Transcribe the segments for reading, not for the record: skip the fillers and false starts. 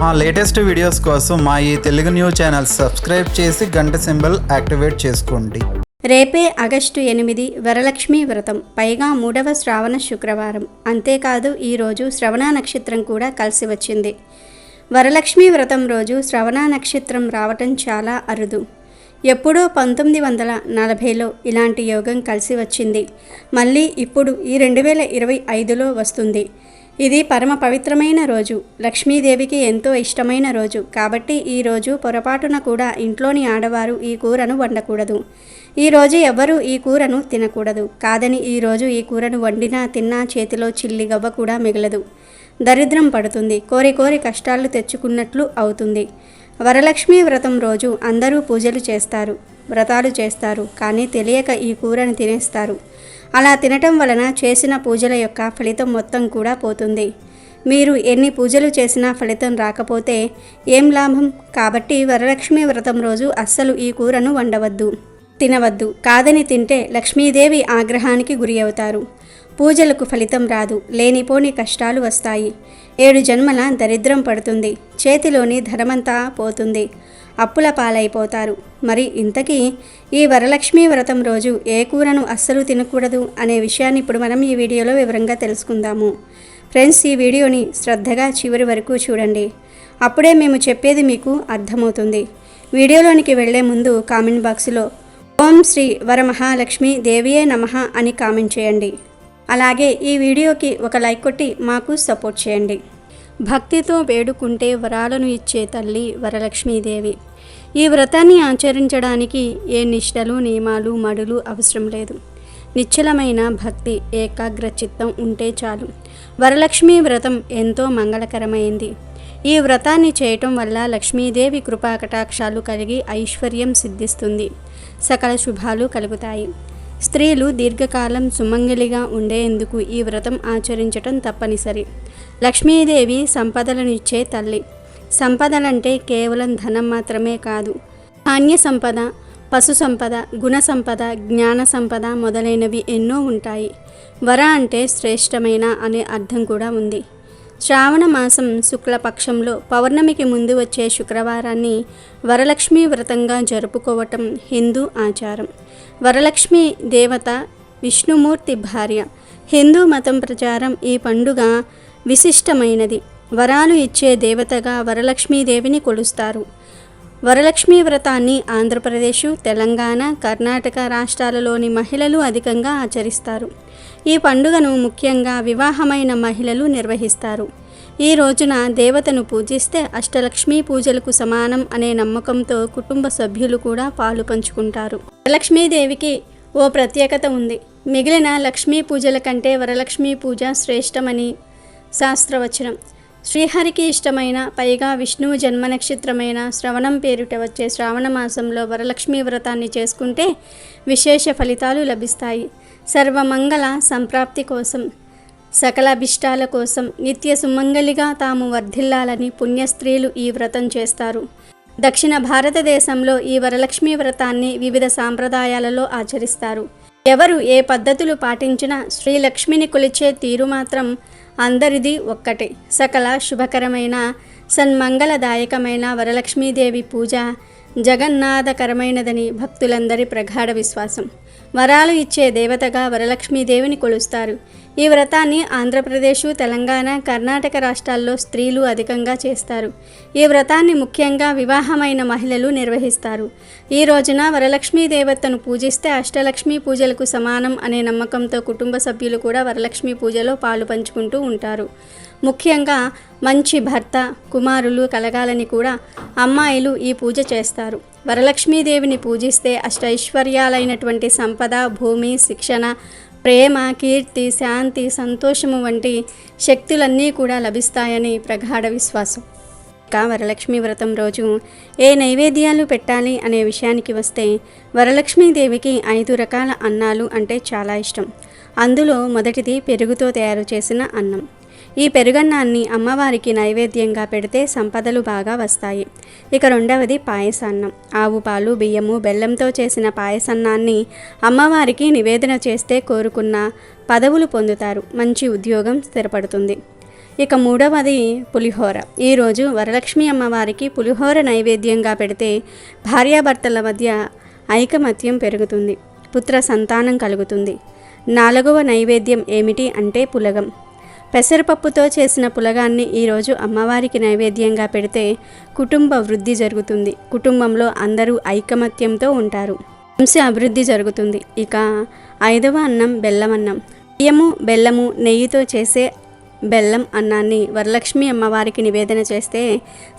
మా latest videos కోసం మా ఈ తెలుగు న్యూస్ ఛానల్ సబ్స్క్రైబ్ చేసి గంట సింబల్ యాక్టివేట్ చేసుకోండి. రేపే ఆగస్టు 8 వరలక్ష్మి వ్రతం, పైగా 3వ శ్రావణ శుక్రవారం. అంతేకాదు ఈరోజు శ్రవణ నక్షత్రం కూడా కలిసి వచ్చింది. వరలక్ష్మి వ్రతం రోజు శ్రవణ నక్షత్రం రావటం చాలా అరుదు. ఎప్పుడో 1940లో ఇలాంటి యోగం కలిసి వచ్చింది. మళ్ళీ ఇప్పుడు ఈ 2025లో వస్తుంది. ఇది పరమ పవిత్రమైన రోజు, లక్ష్మీదేవికి ఎంతో ఇష్టమైన రోజు. కాబట్టి ఈరోజు పొరపాటున కూడా ఇంట్లోని ఆడవారు ఈ కూరను వండకూడదు. ఈరోజు ఎవ్వరూ ఈ కూరను తినకూడదు. కాదని ఈరోజు ఈ కూరను వండినా తిన్నా చేతిలో చిల్లి గవ్వ కూడా మిగలదు. దరిద్రం పడుతుంది. కోరి కోరి కష్టాలు తెచ్చుకున్నట్లు అవుతుంది. వరలక్ష్మి వ్రతం రోజు అందరూ పూజలు చేస్తారు, వ్రతాలు చేస్తారు. కానీ తెలియక ఈ కూరను తినేస్తారు. అలా తినటం వలన చేసిన పూజల యొక్క ఫలితం మొత్తం కూడా పోతుంది. మీరు ఎన్ని పూజలు చేసినా ఫలితం రాకపోతే ఏం లాభం? కాబట్టి వరలక్ష్మి వ్రతం రోజు అస్సలు ఈ కూరను వండవద్దు, తినవద్దు. కాదని తింటే లక్ష్మీదేవి ఆగ్రహానికి గురి అవుతారు. పూజలకు ఫలితం రాదు, లేనిపోని కష్టాలు వస్తాయి. 7 జన్మల దరిద్రం పడుతుంది. చేతిలోని ధనమంతా పోతుంది. అప్పుల పాలైపోతారు. మరి ఇంతకీ ఈ వరలక్ష్మి వ్రతం రోజు ఏ కూరను అస్సలు తినకూడదు అనే విషయాన్ని ఇప్పుడు మనం ఈ వీడియోలో వివరంగా తెలుసుకుందాము. ఫ్రెండ్స్, ఈ వీడియోని శ్రద్ధగా చివరి వరకు చూడండి. అప్పుడే మేము చెప్పేది మీకు అర్థమవుతుంది. వీడియోలోనికి వెళ్లే ముందు కామెంట్ బాక్స్లో ఓం శ్రీ వరమహాలక్ష్మి దేవియే నమః అని కామెంట్ చేయండి. అలాగే ఈ వీడియోకి ఒక లైక్ కొట్టి మాకు సపోర్ట్ చేయండి. భక్తితో వేడుకుంటే వరాలను ఇచ్చే తల్లి వరలక్ష్మీదేవి. ఈ వ్రతాన్ని ఆచరించడానికి ఏ నిష్టలు, నియమాలు, మడులు అవసరం లేదు. నిశ్చలమైన భక్తి, ఏకాగ్ర చిత్తం ఉంటే చాలు. వరలక్ష్మి వ్రతం ఎంతో మంగళకరమైంది. ఈ వ్రతాన్ని చేయటం వల్ల లక్ష్మీదేవి కృపా కటాక్షాలు కలిగి ఐశ్వర్యం సిద్ధిస్తుంది. సకల శుభాలు కలుగుతాయి. స్త్రీలు దీర్ఘకాలం సుమంగలిగా ఉండేందుకు ఈ వ్రతం ఆచరించటం తప్పనిసరి. లక్ష్మీదేవి సంపదలను ఇచ్చే తల్లి. సంపదలంటే కేవలం ధనం మాత్రమే కాదు. ధాన్య సంపద, పశు సంపద, గుణ సంపద, జ్ఞాన సంపద మొదలైనవి ఎన్నో ఉంటాయి. వర అంటే శ్రేష్టమైన అనే అర్థం కూడా ఉంది. శ్రావణ మాసం శుక్లపక్షంలో పౌర్ణమికి ముందు వచ్చే శుక్రవారాన్ని వరలక్ష్మి వ్రతంగా జరుపుకోవటం హిందూ ఆచారం. వరలక్ష్మి దేవత విష్ణుమూర్తి భార్య. హిందూ మతం ప్రచారం ఈ పండుగ విశిష్టమైనది. వరాలు ఇచ్చే దేవతగా వరలక్ష్మీదేవిని కొలుస్తారు. వరలక్ష్మి వ్రతాన్ని ఆంధ్రప్రదేశ్, తెలంగాణ, కర్ణాటక రాష్ట్రాలలోని మహిళలు అధికంగా ఆచరిస్తారు. ఈ పండుగను ముఖ్యంగా వివాహమైన మహిళలు నిర్వహిస్తారు. ఈ రోజున దేవతను పూజిస్తే అష్టలక్ష్మీ పూజలకు సమానం అనే నమ్మకంతో కుటుంబ సభ్యులు కూడా పాలు పంచుకుంటారు. వరలక్ష్మీదేవికి ఓ ప్రత్యేకత ఉంది. మిగిలిన లక్ష్మీ పూజల కంటే వరలక్ష్మీ పూజ శ్రేష్టమని శాస్త్రవచనం. శ్రీహరికి ఇష్టమైన, పైగా విష్ణువు జన్మ నక్షత్రమైన శ్రవణం పేరిట వచ్చే శ్రావణ మాసంలో వరలక్ష్మి వ్రతాన్ని చేసుకుంటే విశేష ఫలితాలు లభిస్తాయి. సర్వమంగళ సంప్రాప్తి కోసం, సకల అభిష్టాల కోసం, నిత్య సుమంగళిగా తాము వర్ధిల్లాలని పుణ్యస్త్రీలు ఈ వ్రతం చేస్తారు. దక్షిణ భారతదేశంలో ఈ వరలక్ష్మి వ్రతాన్ని వివిధ సాంప్రదాయాలలో ఆచరిస్తారు. ఎవరు ఏ పద్ధతులు పాటించినా శ్రీలక్ష్మిని కొలిచే తీరు మాత్రం అందరిది ఒక్కటే. సకల శుభకరమైన, సన్మంగళదాయకమైన వరలక్ష్మీదేవి పూజ జగన్నాథకరమైనదని భక్తులందరి ప్రగాఢ విశ్వాసం. వరాలు ఇచ్చే దేవతగా వరలక్ష్మీదేవిని కొలుస్తారు. ఈ వ్రతాన్ని ఆంధ్రప్రదేశ్, తెలంగాణ, కర్ణాటక రాష్ట్రాల్లో స్త్రీలు అధికంగా చేస్తారు. ఈ వ్రతాన్ని ముఖ్యంగా వివాహమైన మహిళలు నిర్వహిస్తారు. ఈ రోజున వరలక్ష్మీ దేవతను పూజిస్తే అష్టలక్ష్మీ పూజలకు సమానం అనే నమ్మకంతో కుటుంబ సభ్యులు కూడా వరలక్ష్మీ పూజలో పాలు పంచుకుంటూ ఉంటారు. ముఖ్యంగా మంచి భర్త, కుమారులు కలగాలని కూడా అమ్మాయిలు ఈ పూజ చేస్తారు. వరలక్ష్మీదేవిని పూజిస్తే అష్టైశ్వర్యాలైనటువంటి సంపద, భూమి, శిక్షణ, ప్రేమ, కీర్తి, శాంతి, సంతోషము వంటి శక్తులన్నీ కూడా లభిస్తాయని ప్రగాఢ విశ్వాసం. వరలక్ష్మి వ్రతం రోజు ఏ నైవేద్యాలు పెట్టాలి అనే విషయానికి వస్తే వరలక్ష్మీదేవికి 5 రకాల అన్నాలు అంటే చాలా ఇష్టం. అందులో మొదటిది పెరుగుతో తయారు చేసిన అన్నం. ఈ పెరుగన్నాన్ని అమ్మవారికి నైవేద్యంగా పెడితే సంపదలు బాగా వస్తాయి. ఇక రెండవది పాయసాన్నం. ఆవు పాలు, బియ్యము, బెల్లంతో చేసిన పాయసాన్నాన్ని అమ్మవారికి నివేదన చేస్తే కోరుకున్న పదవులు పొందుతారు. మంచి ఉద్యోగం స్థిరపడుతుంది. ఇక మూడవది పులిహోర. ఈరోజు వరలక్ష్మి అమ్మవారికి పులిహోర నైవేద్యంగా పెడితే భార్యాభర్తల మధ్య ఐకమత్యం పెరుగుతుంది, పుత్ర సంతానం కలుగుతుంది. నాలుగవ నైవేద్యం ఏమిటి అంటే పులగం. పెసరపప్పుతో చేసిన పులగాన్ని ఈరోజు అమ్మవారికి నైవేద్యంగా పెడితే కుటుంబ వృద్ధి జరుగుతుంది, కుటుంబంలో అందరూ ఐకమత్యంతో ఉంటారు, వంశ అభివృద్ధి జరుగుతుంది. ఇక ఐదవ అన్నం బెల్లం అన్నం. బియ్యము బెల్లము నెయ్యితో చేసే బెల్లం అన్నాన్ని వరలక్ష్మి అమ్మవారికి నివేదన చేస్తే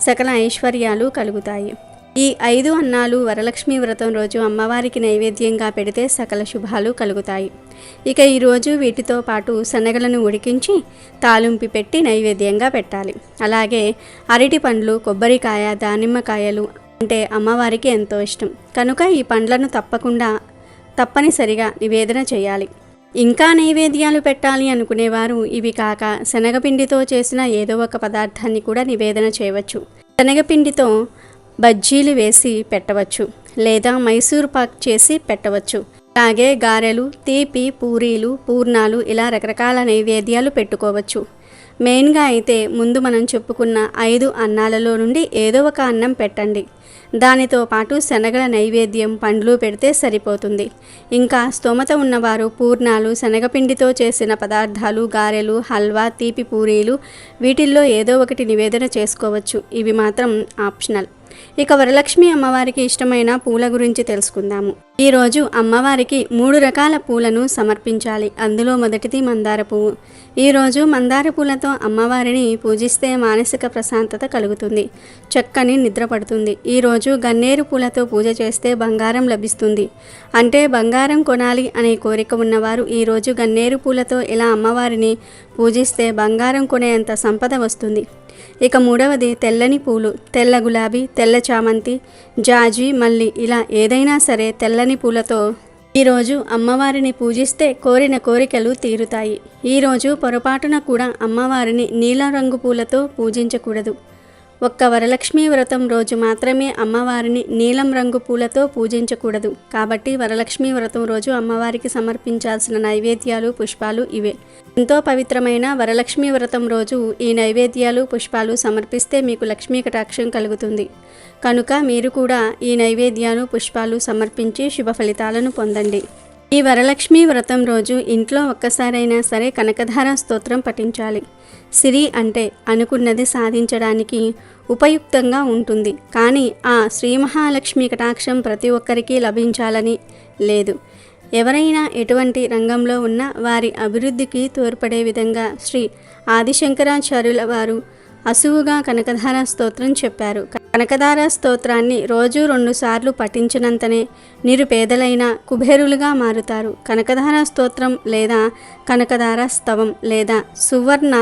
సకల ఐశ్వర్యాలు కలుగుతాయి. ఈ 5 అన్నాలు వరలక్ష్మి వ్రతం రోజు అమ్మవారికి నైవేద్యంగా పెడితే సకల శుభాలు కలుగుతాయి. ఇక ఈరోజు వీటితో పాటు శనగలను ఉడికించి తాలింపు పెట్టి నైవేద్యంగా పెట్టాలి. అలాగే అరటి పండ్లు, కొబ్బరికాయ, దానిమ్మకాయలు అంటే అమ్మవారికి ఎంతో ఇష్టం కనుక ఈ పండ్లను తప్పనిసరిగా నివేదన చేయాలి. ఇంకా నైవేద్యాలు పెట్టాలి అనుకునేవారు ఇవి కాక శనగపిండితో చేసిన ఏదో ఒక పదార్థాన్ని కూడా నివేదన చేయవచ్చు. శనగపిండితో బజ్జీలు వేసి పెట్టవచ్చు, లేదా మైసూర్ పాక్ చేసి పెట్టవచ్చు. అలాగే గారెలు, తీపి, పూరీలు, పూర్ణాలు ఇలా రకరకాల నైవేద్యాలు పెట్టుకోవచ్చు. మెయిన్గా అయితే ముందు మనం చెప్పుకున్న 5 అన్నాలలో నుండి ఏదో ఒక అన్నం పెట్టండి. దానితో పాటు శనగల నైవేద్యం, పండ్లు పెడితే సరిపోతుంది. ఇంకా స్తోమత ఉన్నవారు పూర్ణాలు, శనగపిండితో చేసిన పదార్థాలు, గారెలు, హల్వా, తీపి పూరీలు వీటిల్లో ఏదో ఒకటి నివేదన చేసుకోవచ్చు. ఇవి మాత్రం ఆప్షనల్. ఇక వరలక్ష్మి అమ్మవారికి ఇష్టమైన పూల గురించి తెలుసుకుందాము. ఈరోజు అమ్మవారికి 3 రకాల పూలను సమర్పించాలి. అందులో మొదటిది మందార పువ్వు. ఈరోజు మందార పూలతో అమ్మవారిని పూజిస్తే మానసిక ప్రశాంతత కలుగుతుంది, చక్కని నిద్ర పడుతుంది. ఈరోజు గన్నేరు పూలతో పూజ చేస్తే బంగారం లభిస్తుంది. అంటే బంగారం కొనాలి అనే కోరిక ఉన్నవారు ఈరోజు గన్నేరు పూలతో ఇలా అమ్మవారిని పూజిస్తే బంగారం కొనేంత సంపద వస్తుంది. ఇక మూడవది తెల్లని పూలు. తెల్ల గులాబీ, తెల్ల చామంతి, జాజి, మల్లి ఇలా ఏదైనా సరే తెల్లని పూలతో ఈరోజు అమ్మవారిని పూజిస్తే కోరిన కోరికలు తీరుతాయి. ఈరోజు పొరపాటున కూడా అమ్మవారిని నీలం రంగు పూలతో పూజించకూడదు. ఒక్క వరలక్ష్మి వ్రతం రోజు మాత్రమే అమ్మవారిని నీలం రంగు పూలతో పూజించకూడదు. కాబట్టి వరలక్ష్మి వ్రతం రోజు అమ్మవారికి సమర్పించాల్సిన నైవేద్యాలు, పుష్పాలు ఇవే. ఎంతో పవిత్రమైన వరలక్ష్మి వ్రతం రోజు ఈ నైవేద్యాలు, పుష్పాలు సమర్పిస్తే మీకు లక్ష్మీ కటాక్షం కలుగుతుంది. కనుక మీరు కూడా ఈ నైవేద్యాలు, పుష్పాలు సమర్పించి శుభ ఫలితాలను పొందండి. ఈ వరలక్ష్మి వ్రతం రోజు ఇంట్లో ఒక్కసారైనా సరే కనకధార స్తోత్రం పఠించాలి. సిరి అంటే అనుకున్నది సాధించడానికి ఉపయుక్తంగా ఉంటుంది. కానీ ఆ శ్రీ మహాలక్ష్మి కటాక్షం ప్రతి ఒక్కరికి లభించాలని లేదు. ఎవరైనా ఎటువంటి రంగంలో ఉన్నా వారి అభివృద్ధికి తోడ్పడే విధంగా శ్రీ ఆదిశంకరాచార్యుల వారు అసువుగా కనకధార స్తోత్రం చెప్పారు. కనకధార స్తోత్రాన్ని రోజు 2 సార్లు పఠించినంతనే నిరుపేదలైన కుబేరులుగా మారుతారు. కనకధార స్తోత్రం లేదా కనకధార స్తవం లేదా సువర్ణ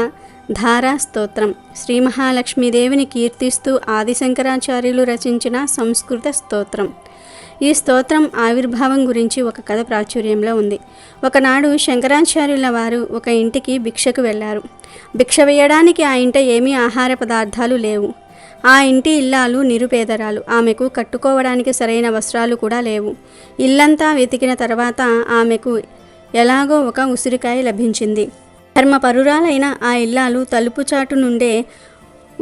ధారా స్తోత్రం శ్రీ మహాలక్ష్మీదేవిని కీర్తిస్తూ ఆదిశంకరాచార్యులు రచించిన సంస్కృత స్తోత్రం. ఈ స్తోత్రం ఆవిర్భావం గురించి ఒక కథ ప్రాచుర్యంలో ఉంది. ఒకనాడు శంకరాచార్యుల వారు ఒక ఇంటికి భిక్షకు వెళ్ళారు. భిక్ష వేయడానికి ఆ ఇంట ఏమీ ఆహార పదార్థాలు లేవు. ఆ ఇంటి ఇల్లాలు నిరుపేదరాలు. ఆమెకు కట్టుకోవడానికి సరైన వస్త్రాలు కూడా లేవు. ఇల్లంతా వెతికిన తర్వాత ఆమెకు ఎలాగో ఒక ఉసిరికాయ లభించింది. ధర్మపరురాలైన ఆ ఇల్లాలు తలుపు చాటు నుండే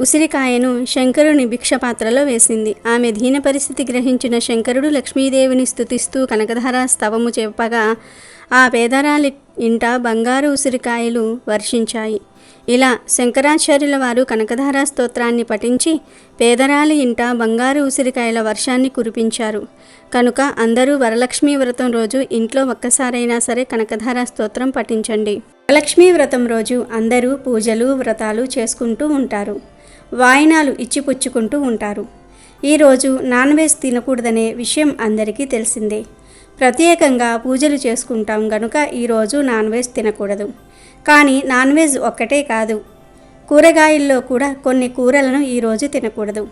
ఉసిరికాయను శంకరుని భిక్షపాత్రలో వేసింది. ఆమె దీన పరిస్థితి గ్రహించిన శంకరుడు లక్ష్మీదేవిని స్తుతిస్తూ కనకధార స్తవము చెప్పగా ఆ పేదరాలి ఇంట బంగారు ఉసిరికాయలు వర్షించాయి. ఇలా శంకరాచార్యుల వారు కనకధార స్తోత్రాన్ని పఠించి పేదరాలి ఇంట బంగారు ఉసిరికాయల వర్షాన్ని కురిపించారు. కనుక అందరూ వరలక్ష్మీ వ్రతం రోజు ఇంట్లో ఒక్కసారైనా సరే కనకధార స్తోత్రం పఠించండి. వరలక్ష్మీ వ్రతం రోజు అందరూ పూజలు, వ్రతాలు చేసుకుంటూ ఉంటారు. వాయినాలు ఇచ్చిపుచ్చుకుంటూ ఉంటారు. ఈరోజు నాన్ వెజ్ తినకూడదనే విషయం అందరికీ తెలిసిందే. ప్రత్యేకంగా పూజలు చేసుకుంటాం గనుక ఈరోజు నాన్ వెజ్ తినకూడదు. కానీ నాన్ వెజ్ ఒక్కటే కాదు, కూరగాయల్లో కూడా కొన్ని కూరలను ఈరోజు తినకూడదు.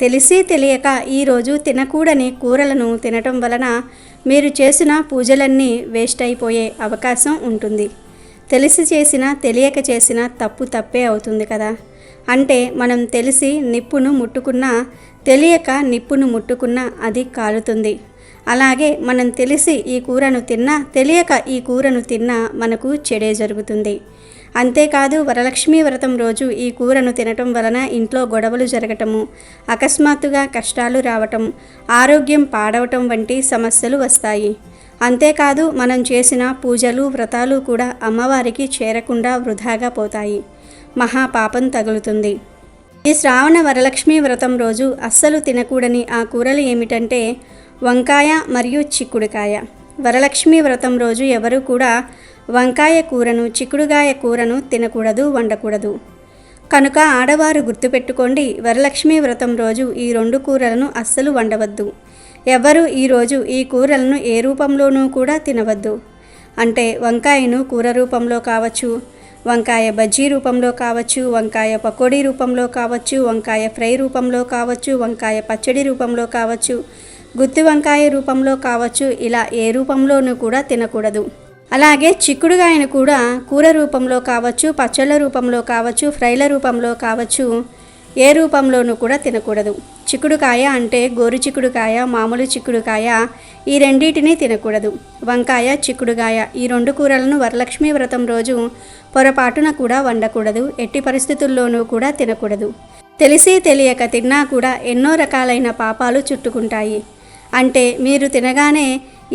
తెలిసి తెలియక ఈరోజు తినకూడని కూరలను తినటం వలన మీరు చేసిన పూజలన్నీ వేస్ట్ అయిపోయే అవకాశం ఉంటుంది. తెలిసి చేసినా తెలియక చేసినా తప్పే అవుతుంది కదా. అంటే మనం తెలిసి నిప్పును ముట్టుకున్నా తెలియక నిప్పును ముట్టుకున్నా అది కాలుతుంది. అలాగే మనం తెలిసి ఈ కూరను తిన్నా తెలియక ఈ కూరను తిన్నా మనకు చెడే జరుగుతుంది. అంతేకాదు వరలక్ష్మీ వ్రతం రోజు ఈ కూరను తినటం వలన ఇంట్లో గొడవలు జరగటము, అకస్మాత్తుగా కష్టాలు రావటం, ఆరోగ్యం పాడవటం వంటి సమస్యలు వస్తాయి. అంతేకాదు మనం చేసిన పూజలు వ్రతాలు కూడా అమ్మవారికి చేరకుండా వృధాగా పోతాయి, మహాపాపం తగులుతుంది. ఈ శ్రావణ వరలక్ష్మీ వ్రతం రోజు అస్సలు తినకూడని ఆ కూరలు ఏమిటంటే వంకాయ మరియు చిక్కుడుకాయ. వరలక్ష్మీ వ్రతం రోజు ఎవరు కూడా వంకాయ కూరను, చిక్కుడుకాయ కూరను తినకూడదు, వండకూడదు. కనుక ఆడవారు గుర్తుపెట్టుకోండి, వరలక్ష్మీ వ్రతం రోజు ఈ 2 కూరలను అస్సలు వండవద్దు. ఎవరు ఈరోజు ఈ కూరలను ఏ రూపంలోనూ కూడా తినవద్దు. అంటే వంకాయను కూర రూపంలో కావచ్చు, వంకాయ బజ్జీ రూపంలో కావచ్చు, వంకాయ పకోడీ రూపంలో కావచ్చు, వంకాయ ఫ్రై రూపంలో కావచ్చు, వంకాయ పచ్చడి రూపంలో కావచ్చు, గుత్తి వంకాయ రూపంలో కావచ్చు, ఇలా ఏ రూపంలోనూ కూడా తినకూడదు. అలాగే చిక్కుడుకాయను కూడా కూర రూపంలో కావచ్చు, పచ్చళ్ళ రూపంలో కావచ్చు, ఫ్రైల రూపంలో కావచ్చు, ఏ రూపంలోనూ కూడా తినకూడదు. చిక్కుడుకాయ అంటే గోరు చిక్కుడుకాయ, మామూలు చిక్కుడుకాయ, ఈ రెండింటినీ తినకూడదు. వంకాయ, చిక్కుడుకాయ ఈ 2 కూరలను వరలక్ష్మీ వ్రతం రోజు పొరపాటున కూడా వండకూడదు. ఎట్టి పరిస్థితుల్లోనూ కూడా తినకూడదు. తెలిసి తెలియక తిన్నా కూడా ఎన్నో రకాలైన పాపాలు చుట్టుకుంటాయి. అంటే మీరు తినగానే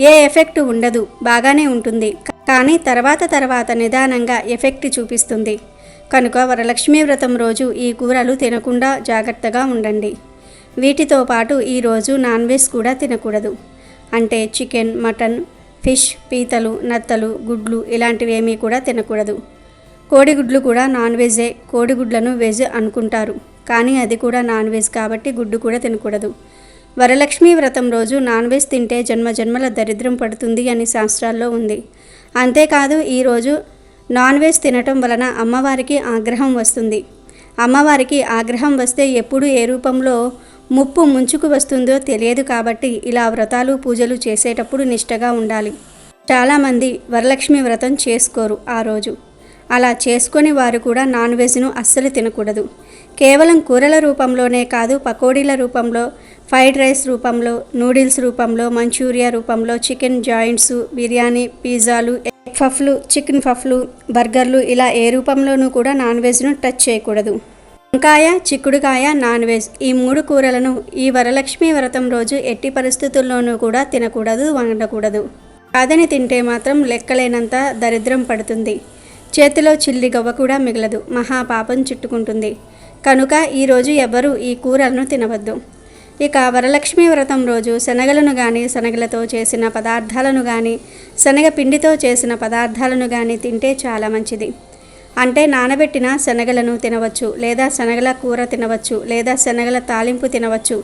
ఏ ఎఫెక్ట్ ఉండదు, బాగానే ఉంటుంది, కానీ తర్వాత నిదానంగా ఎఫెక్ట్ చూపిస్తుంది. కనుక వరలక్ష్మీ వ్రతం రోజు ఈ కూరలు తినకుండా జాగ్రత్తగా ఉండండి. వీటితో పాటు ఈరోజు నాన్ వెజ్ కూడా తినకూడదు. అంటే చికెన్, మటన్, ఫిష్, పీతలు, నత్తలు, గుడ్లు ఇలాంటివేమీ కూడా తినకూడదు. కోడిగుడ్లు కూడా నాన్ వెజే. కోడిగుడ్లను వెజ్ అనుకుంటారు, కానీ అది కూడా నాన్ వెజ్ కాబట్టి గుడ్డు కూడా తినకూడదు. వరలక్ష్మీ వ్రతం రోజు నాన్ వెజ్ తింటే జన్మజన్మల దరిద్రం పడుతుంది అని శాస్త్రాల్లో ఉంది. అంతేకాదు ఈరోజు నాన్ వెజ్ తినటం వలన అమ్మవారికి ఆగ్రహం వస్తుంది. అమ్మవారికి ఆగ్రహం వస్తే ఎప్పుడు ఏ రూపంలో ముప్పు ముంచుకు వస్తుందో తెలియదు. కాబట్టి ఇలా వ్రతాలు పూజలు చేసేటప్పుడు నిష్టగా ఉండాలి. చాలామంది వరలక్ష్మి వ్రతం చేసుకోరు ఆ రోజు. అలా చేసుకొని వారు కూడా నాన్ వెజ్ను అస్సలు తినకూడదు. కేవలం కూరల రూపంలోనే కాదు, పకోడీల రూపంలో, ఫ్రైడ్ రైస్ రూపంలో, నూడిల్స్ రూపంలో, మంచూరియా రూపంలో, చికెన్ జాయింట్స్, బిర్యానీ, పిజ్జాలు, ఎగ్ పఫ్లు, చికెన్ పఫ్లు, బర్గర్లు ఇలా ఏ రూపంలోనూ కూడా నాన్ వెజ్ను టచ్ చేయకూడదు. వంకాయ, చిక్కుడుకాయ, నాన్ వెజ్ ఈ 3 కూరలను ఈ వరలక్ష్మి వ్రతం రోజు ఎట్టి పరిస్థితుల్లోనూ కూడా తినకూడదు, వండకూడదు. కాదని తింటే మాత్రం లెక్కలేనంత దరిద్రం పడుతుంది. చేతిలో చిల్లి గవ్వ కూడా మిగలదు, మహాపాపం చుట్టుకుంటుంది. కనుక ఈరోజు ఎవరు ఈ కూరలను తినవద్దు. ఇక వరలక్ష్మి వ్రతం రోజు శనగలను కానీ, శనగలతో చేసిన పదార్థాలను కానీ, శనగపిండితో చేసిన పదార్థాలను కానీ తింటే చాలా మంచిది. అంటే నానబెట్టిన శనగలను తినవచ్చు, లేదా శనగల కూర తినవచ్చు, లేదా శనగల తాలింపు తినవచ్చు,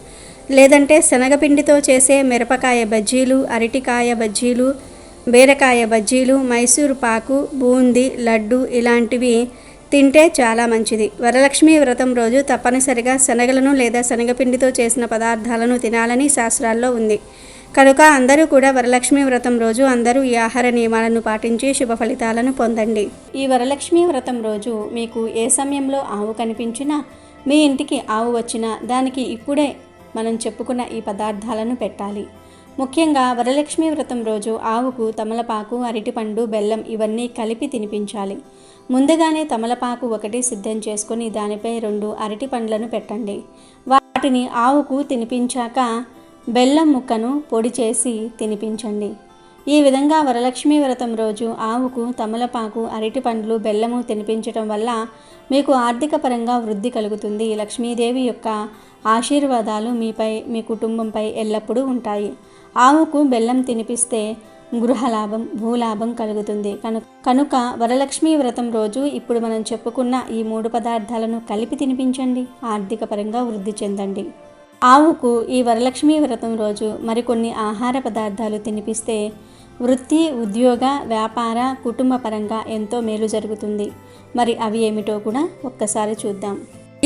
లేదంటే శనగపిండితో చేసే మిరపకాయ బజ్జీలు, అరటికాయ బజ్జీలు, బీరకాయ బజ్జీలు, మైసూరు పాకు, బూందీ, లడ్డు ఇలాంటివి తింటే చాలా మంచిది. వరలక్ష్మి వ్రతం రోజు తప్పనిసరిగా శనగలను లేదా శనగపిండితో చేసిన పదార్థాలను తినాలని శాస్త్రాల్లో ఉంది. కనుక అందరూ కూడా వరలక్ష్మి వ్రతం రోజు అందరూ ఈ ఆహార నియమాలను పాటించి శుభ ఫలితాలను పొందండి. ఈ వరలక్ష్మి వ్రతం రోజు మీకు ఏ సమయంలో ఆవు కనిపించినా, మీ ఇంటికి ఆవు వచ్చినా దానికి ఇప్పుడే మనం చెప్పుకున్న ఈ పదార్థాలను పెట్టాలి. ముఖ్యంగా వరలక్ష్మి వ్రతం రోజు ఆవుకు తమలపాకు, అరటిపండు, బెల్లం ఇవన్నీ కలిపి తినిపించాలి. ముందుగానే తమలపాకు 1 సిద్ధం చేసుకొని దానిపై 2 అరటి పండ్లను పెట్టండి. వాటిని ఆవుకు తినిపించాక బెల్లం ముక్కను పొడి చేసి తినిపించండి. ఈ విధంగా వరలక్ష్మి వ్రతం రోజు ఆవుకు తమలపాకు, అరటి పండ్లు, బెల్లము తినిపించడం వల్ల మీకు ఆర్థిక పరంగా వృద్ధి కలుగుతుంది. లక్ష్మీదేవి యొక్క ఆశీర్వాదాలు మీపై, మీ కుటుంబంపై ఎల్లప్పుడూ ఉంటాయి. ఆవుకు బెల్లం తినిపిస్తే గృహలాభం, భూలాభం కలుగుతుంది. కనుక వరలక్ష్మి వ్రతం రోజు ఇప్పుడు మనం చెప్పుకున్న ఈ 3 పదార్థాలను కలిపి తినిపించండి. ఆర్థిక పరంగా వృద్ధి చెందండి. ఆవుకు ఈ వరలక్ష్మి వ్రతం రోజు మరికొన్ని ఆహార పదార్థాలు తినిపిస్తే వృత్తి, ఉద్యోగ, వ్యాపార, కుటుంబ పరంగా ఎంతో మేలు జరుగుతుంది. మరి అవి ఏమిటో కూడా ఒక్కసారి చూద్దాం.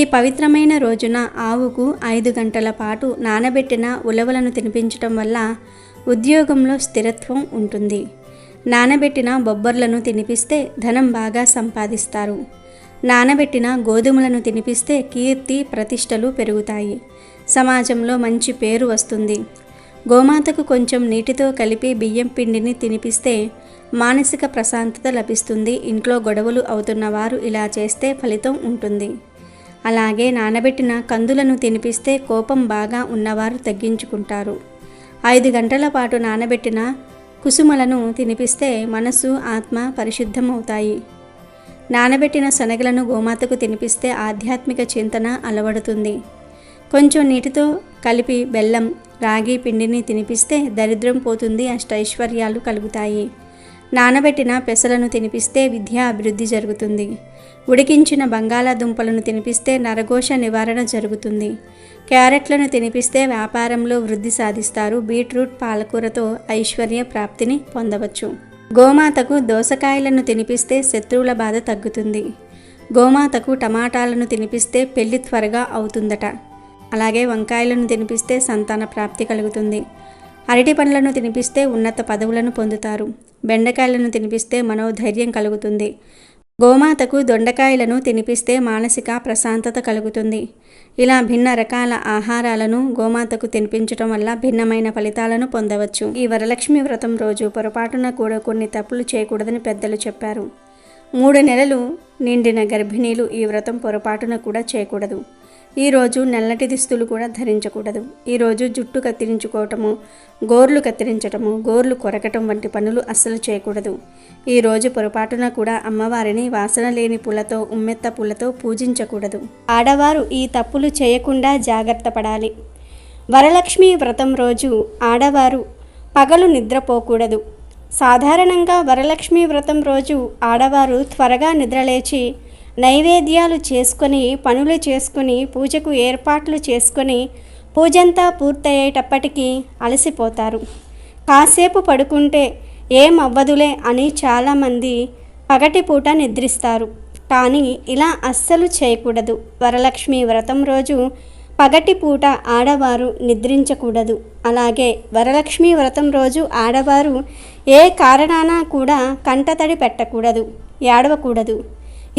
ఈ పవిత్రమైన రోజున ఆవుకు 5 గంటల పాటు నానబెట్టిన ఉలవలను తినిపించడం వల్ల ఉద్యోగంలో స్థిరత్వం ఉంటుంది. నానబెట్టిన బొబ్బర్లను తినిపిస్తే ధనం బాగా సంపాదిస్తారు. నానబెట్టిన గోధుమలను తినిపిస్తే కీర్తి, ప్రతిష్టలు పెరుగుతాయి. సమాజంలో మంచి పేరు వస్తుంది. గోమాతకు కొంచెం నీటితో కలిపి బియ్యం పిండిని తినిపిస్తే మానసిక ప్రశాంతత లభిస్తుంది. ఇంట్లో గొడవలు అవుతున్న వారు ఇలా చేస్తే ఫలితం ఉంటుంది. అలాగే నానబెట్టిన కందులను తినిపిస్తే కోపం బాగా ఉన్నవారు తగ్గించుకుంటారు. 5 గంటల పాటు నానబెట్టిన కుసుమలను తినిపిస్తే మనసు ఆత్మ పరిశుద్ధమవుతాయి. నానబెట్టిన శనగలను గోమాతకు తినిపిస్తే ఆధ్యాత్మిక చింతన అలవడుతుంది. కొంచెం నీటితో కలిపి బెల్లం, రాగి పిండిని తినిపిస్తే దరిద్రం పోతుంది, అష్టైశ్వర్యాలు కలుగుతాయి. నానబెట్టిన పెసలను తినిపిస్తే విద్యా అభివృద్ధి జరుగుతుంది. ఉడికించిన బంగాళాదుంపలను తినిపిస్తే నరఘోష నివారణ జరుగుతుంది. క్యారెట్లను తినిపిస్తే వ్యాపారంలో వృద్ధి సాధిస్తారు. బీట్రూట్, పాలకూరతో ఐశ్వర్య ప్రాప్తిని పొందవచ్చు. గోమాతకు దోసకాయలను తినిపిస్తే శత్రువుల బాధ తగ్గుతుంది. గోమాతకు టమాటాలను తినిపిస్తే పెళ్లి త్వరగా అవుతుందట. అలాగే వంకాయలను తినిపిస్తే సంతాన ప్రాప్తి కలుగుతుంది. అరటి పండ్లను తినిపిస్తే ఉన్నత పదవులను పొందుతారు. బెండకాయలను తినిపిస్తే మనోధైర్యం కలుగుతుంది. గోమాతకు దొండకాయలను తినిపిస్తే మానసిక ప్రశాంతత కలుగుతుంది. ఇలా భిన్న రకాల ఆహారాలను గోమాతకు తినిపించడం వల్ల భిన్నమైన ఫలితాలను పొందవచ్చు. ఈ వరలక్ష్మి వ్రతం రోజు పొరపాటున కూడా కొన్ని తప్పులు చేయకూడదని పెద్దలు చెప్పారు. 3 నెలలు నిండిన గర్భిణీలు ఈ వ్రతం పొరపాటున కూడా చేయకూడదు. ఈరోజు నల్లటి దుస్తులు కూడా ధరించకూడదు. ఈరోజు జుట్టు కత్తిరించుకోవటము, గోర్లు కత్తిరించటము, గోర్లు కొరకటం వంటి పనులు అస్సలు చేయకూడదు. ఈరోజు పొరపాటున కూడా అమ్మవారిని వాసన లేని పూలతో, ఉమ్మెత్త పూలతో పూజించకూడదు. ఆడవారు ఈ తప్పులు చేయకుండా జాగ్రత్త పడాలి. వరలక్ష్మి వ్రతం రోజు ఆడవారు పగలు నిద్రపోకూడదు. సాధారణంగా వరలక్ష్మి వ్రతం రోజు ఆడవారు త్వరగా నిద్రలేచి నైవేద్యాలు చేసుకొని, పనులు చేసుకుని, పూజకు ఏర్పాట్లు చేసుకొని పూజంతా పూర్తయ్యేటప్పటికీ అలసిపోతారు. కాసేపు పడుకుంటే ఏం అవ్వదులే అని చాలామంది పగటిపూట నిద్రిస్తారు. కానీ ఇలా అస్సలు చేయకూడదు. వరలక్ష్మి వ్రతం రోజు పగటిపూట ఆడవారు నిద్రించకూడదు. అలాగే వరలక్ష్మి వ్రతం రోజు ఆడవారు ఏ కారణాన కూడా కంటతడి పెట్టకూడదు, ఏడవకూడదు.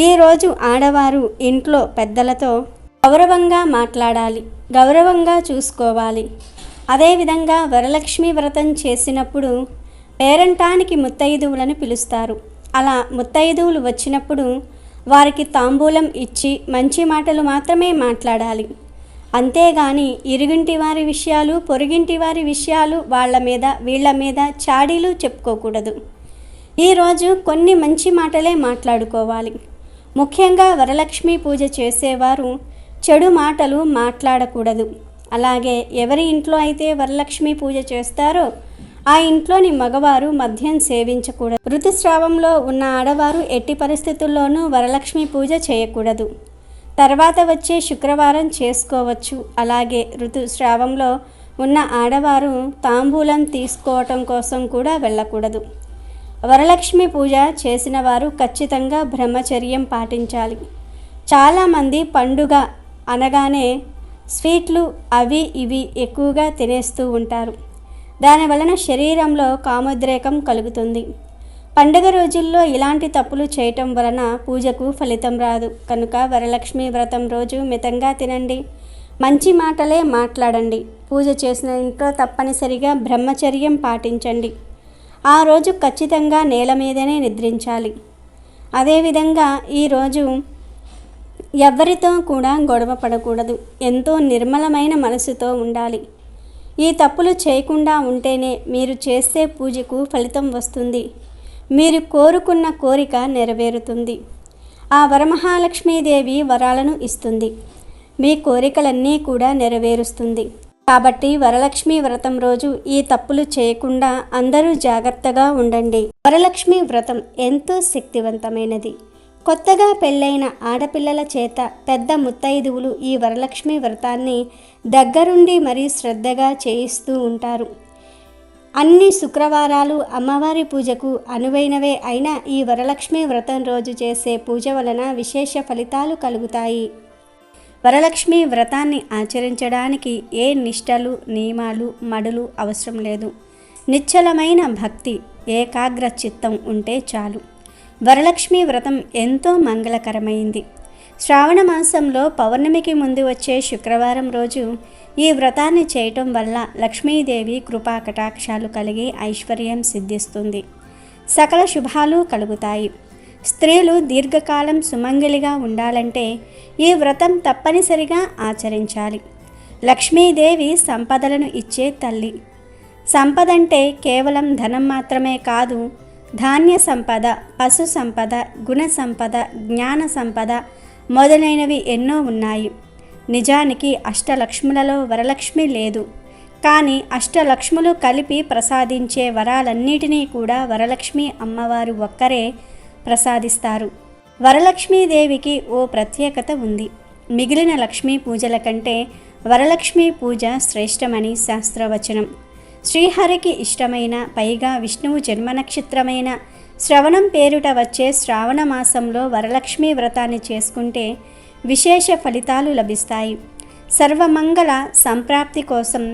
ఈరోజు ఆడవారు ఇంట్లో పెద్దలతో గౌరవంగా మాట్లాడాలి, గౌరవంగా చూసుకోవాలి. అదేవిధంగా వరలక్ష్మి వ్రతం చేసినప్పుడు పేరంటానికి ముత్తైదువులను పిలుస్తారు. అలా ముత్తైదువులు వచ్చినప్పుడు వారికి తాంబూలం ఇచ్చి మంచి మాటలు మాత్రమే మాట్లాడాలి. అంతేగాని ఇరుగింటి వారి విషయాలు, పొరుగింటి వారి విషయాలు, వాళ్ళ మీద వీళ్ళ మీద చాడీలు చెప్పుకోకూడదు. ఈరోజు కొన్ని మంచి మాటలే మాట్లాడుకోవాలి. ముఖ్యంగా వరలక్ష్మి పూజ చేసేవారు చెడు మాటలు మాట్లాడకూడదు. అలాగే ఎవరి ఇంట్లో అయితే వరలక్ష్మి పూజ చేస్తారో ఆ ఇంట్లోని మగవారు మద్యం సేవించకూడదు. ఋతుస్రావంలో ఉన్న ఆడవారు ఎట్టి పరిస్థితుల్లోనూ వరలక్ష్మి పూజ చేయకూడదు. తర్వాత వచ్చే శుక్రవారం చేసుకోవచ్చు. అలాగే ఋతుస్రావంలో ఉన్న ఆడవారు తాంబూలం తీసుకోవటం కోసం కూడా వెళ్ళకూడదు. వరలక్ష్మి పూజ చేసిన వారు ఖచ్చితంగా బ్రహ్మచర్యం పాటించాలి. చాలామంది పండుగ అనగానే స్వీట్లు అవి ఇవి ఎక్కువగా తినేస్తూ ఉంటారు. దానివలన శరీరంలో కామోద్రేకం కలుగుతుంది. పండుగ రోజుల్లో ఇలాంటి తప్పులు చేయటం వలన పూజకు ఫలితం రాదు. కనుక వరలక్ష్మి వ్రతం రోజు మితంగా తినండి, మంచి మాటలే మాట్లాడండి. పూజ చేసిన ఇంట్లో తప్పనిసరిగా బ్రహ్మచర్యం పాటించండి. ఆ రోజు ఖచ్చితంగా నేల మీదనే నిద్రించాలి. అదేవిధంగా ఈరోజు ఎవ్వరితో కూడా గొడవ పడకూడదు. ఎంతో నిర్మలమైన మనసుతో ఉండాలి. ఈ తప్పులు చేయకుండా ఉంటేనే మీరు చేసే పూజకు ఫలితం వస్తుంది. మీరు కోరుకున్న కోరిక నెరవేరుతుంది. ఆ వరమహాలక్ష్మీదేవి వరాలను ఇస్తుంది. మీ కోరికలన్నీ కూడా నెరవేరుస్తుంది. కాబట్టి వరలక్ష్మి వ్రతం రోజు ఈ తప్పులు చేయకుండా అందరూ జాగ్రత్తగా ఉండండి. వరలక్ష్మి వ్రతం ఎంతో శక్తివంతమైనది. కొత్తగా పెళ్ళైన ఆడపిల్లల చేత పెద్ద ముత్తైదువులు ఈ వరలక్ష్మి వ్రతాన్ని దగ్గరుండి మరీ శ్రద్ధగా చేయిస్తూ ఉంటారు. అన్ని శుక్రవారాలు అమ్మవారి పూజకు అనువైనవే అయినా ఈ వరలక్ష్మి వ్రతం రోజు చేసే పూజ వలన విశేష ఫలితాలు కలుగుతాయి. వరలక్ష్మి వ్రతాన్ని ఆచరించడానికి ఏ నిష్టలు, నియమాలు, మడులు అవసరం లేదు. నిశ్చలమైన భక్తి, ఏకాగ్ర చిత్తం ఉంటే చాలు. వరలక్ష్మి వ్రతం ఎంతో మంగళకరమైంది. శ్రావణ మాసంలో పౌర్ణమికి ముందు వచ్చే శుక్రవారం రోజు ఈ వ్రతాన్ని చేయటం వల్ల లక్ష్మీదేవి కృపా కటాక్షాలు కలిగి ఐశ్వర్యం సిద్ధిస్తుంది. సకల శుభాలు కలుగుతాయి. స్త్రీలు దీర్ఘకాలం సుమంగలిగా ఉండాలంటే ఈ వ్రతం తప్పనిసరిగా ఆచరించాలి. లక్ష్మీదేవి సంపదలను ఇచ్చే తల్లి. సంపద అంటే కేవలం ధనం మాత్రమే కాదు, ధాన్య సంపద, పశు సంపద, గుణ సంపద, జ్ఞాన సంపద మొదలైనవి ఎన్నో ఉన్నాయి. నిజానికి అష్టలక్ష్ములలో వరలక్ష్మి లేదు, కానీ అష్టలక్ష్ములు కలిపి ప్రసాదించే వరాలన్నిటినీ కూడా వరలక్ష్మి అమ్మవారు ఒక్కరే ప్రసాదిస్తారు. వరలక్ష్మీదేవికి ఓ ప్రత్యేకత ఉంది. మిగిలిన లక్ష్మీ పూజల కంటే వరలక్ష్మీ పూజ శ్రేష్టమని శాస్త్రవచనం. శ్రీహరికి ఇష్టమైన, పైగా విష్ణువు జన్మ నక్షత్రమైన శ్రవణం పేరుట వచ్చే శ్రావణ మాసంలో వరలక్ష్మీ వ్రతాన్ని చేసుకుంటే విశేష ఫలితాలు లభిస్తాయి. సర్వమంగళ సంప్రాప్తి కోసం,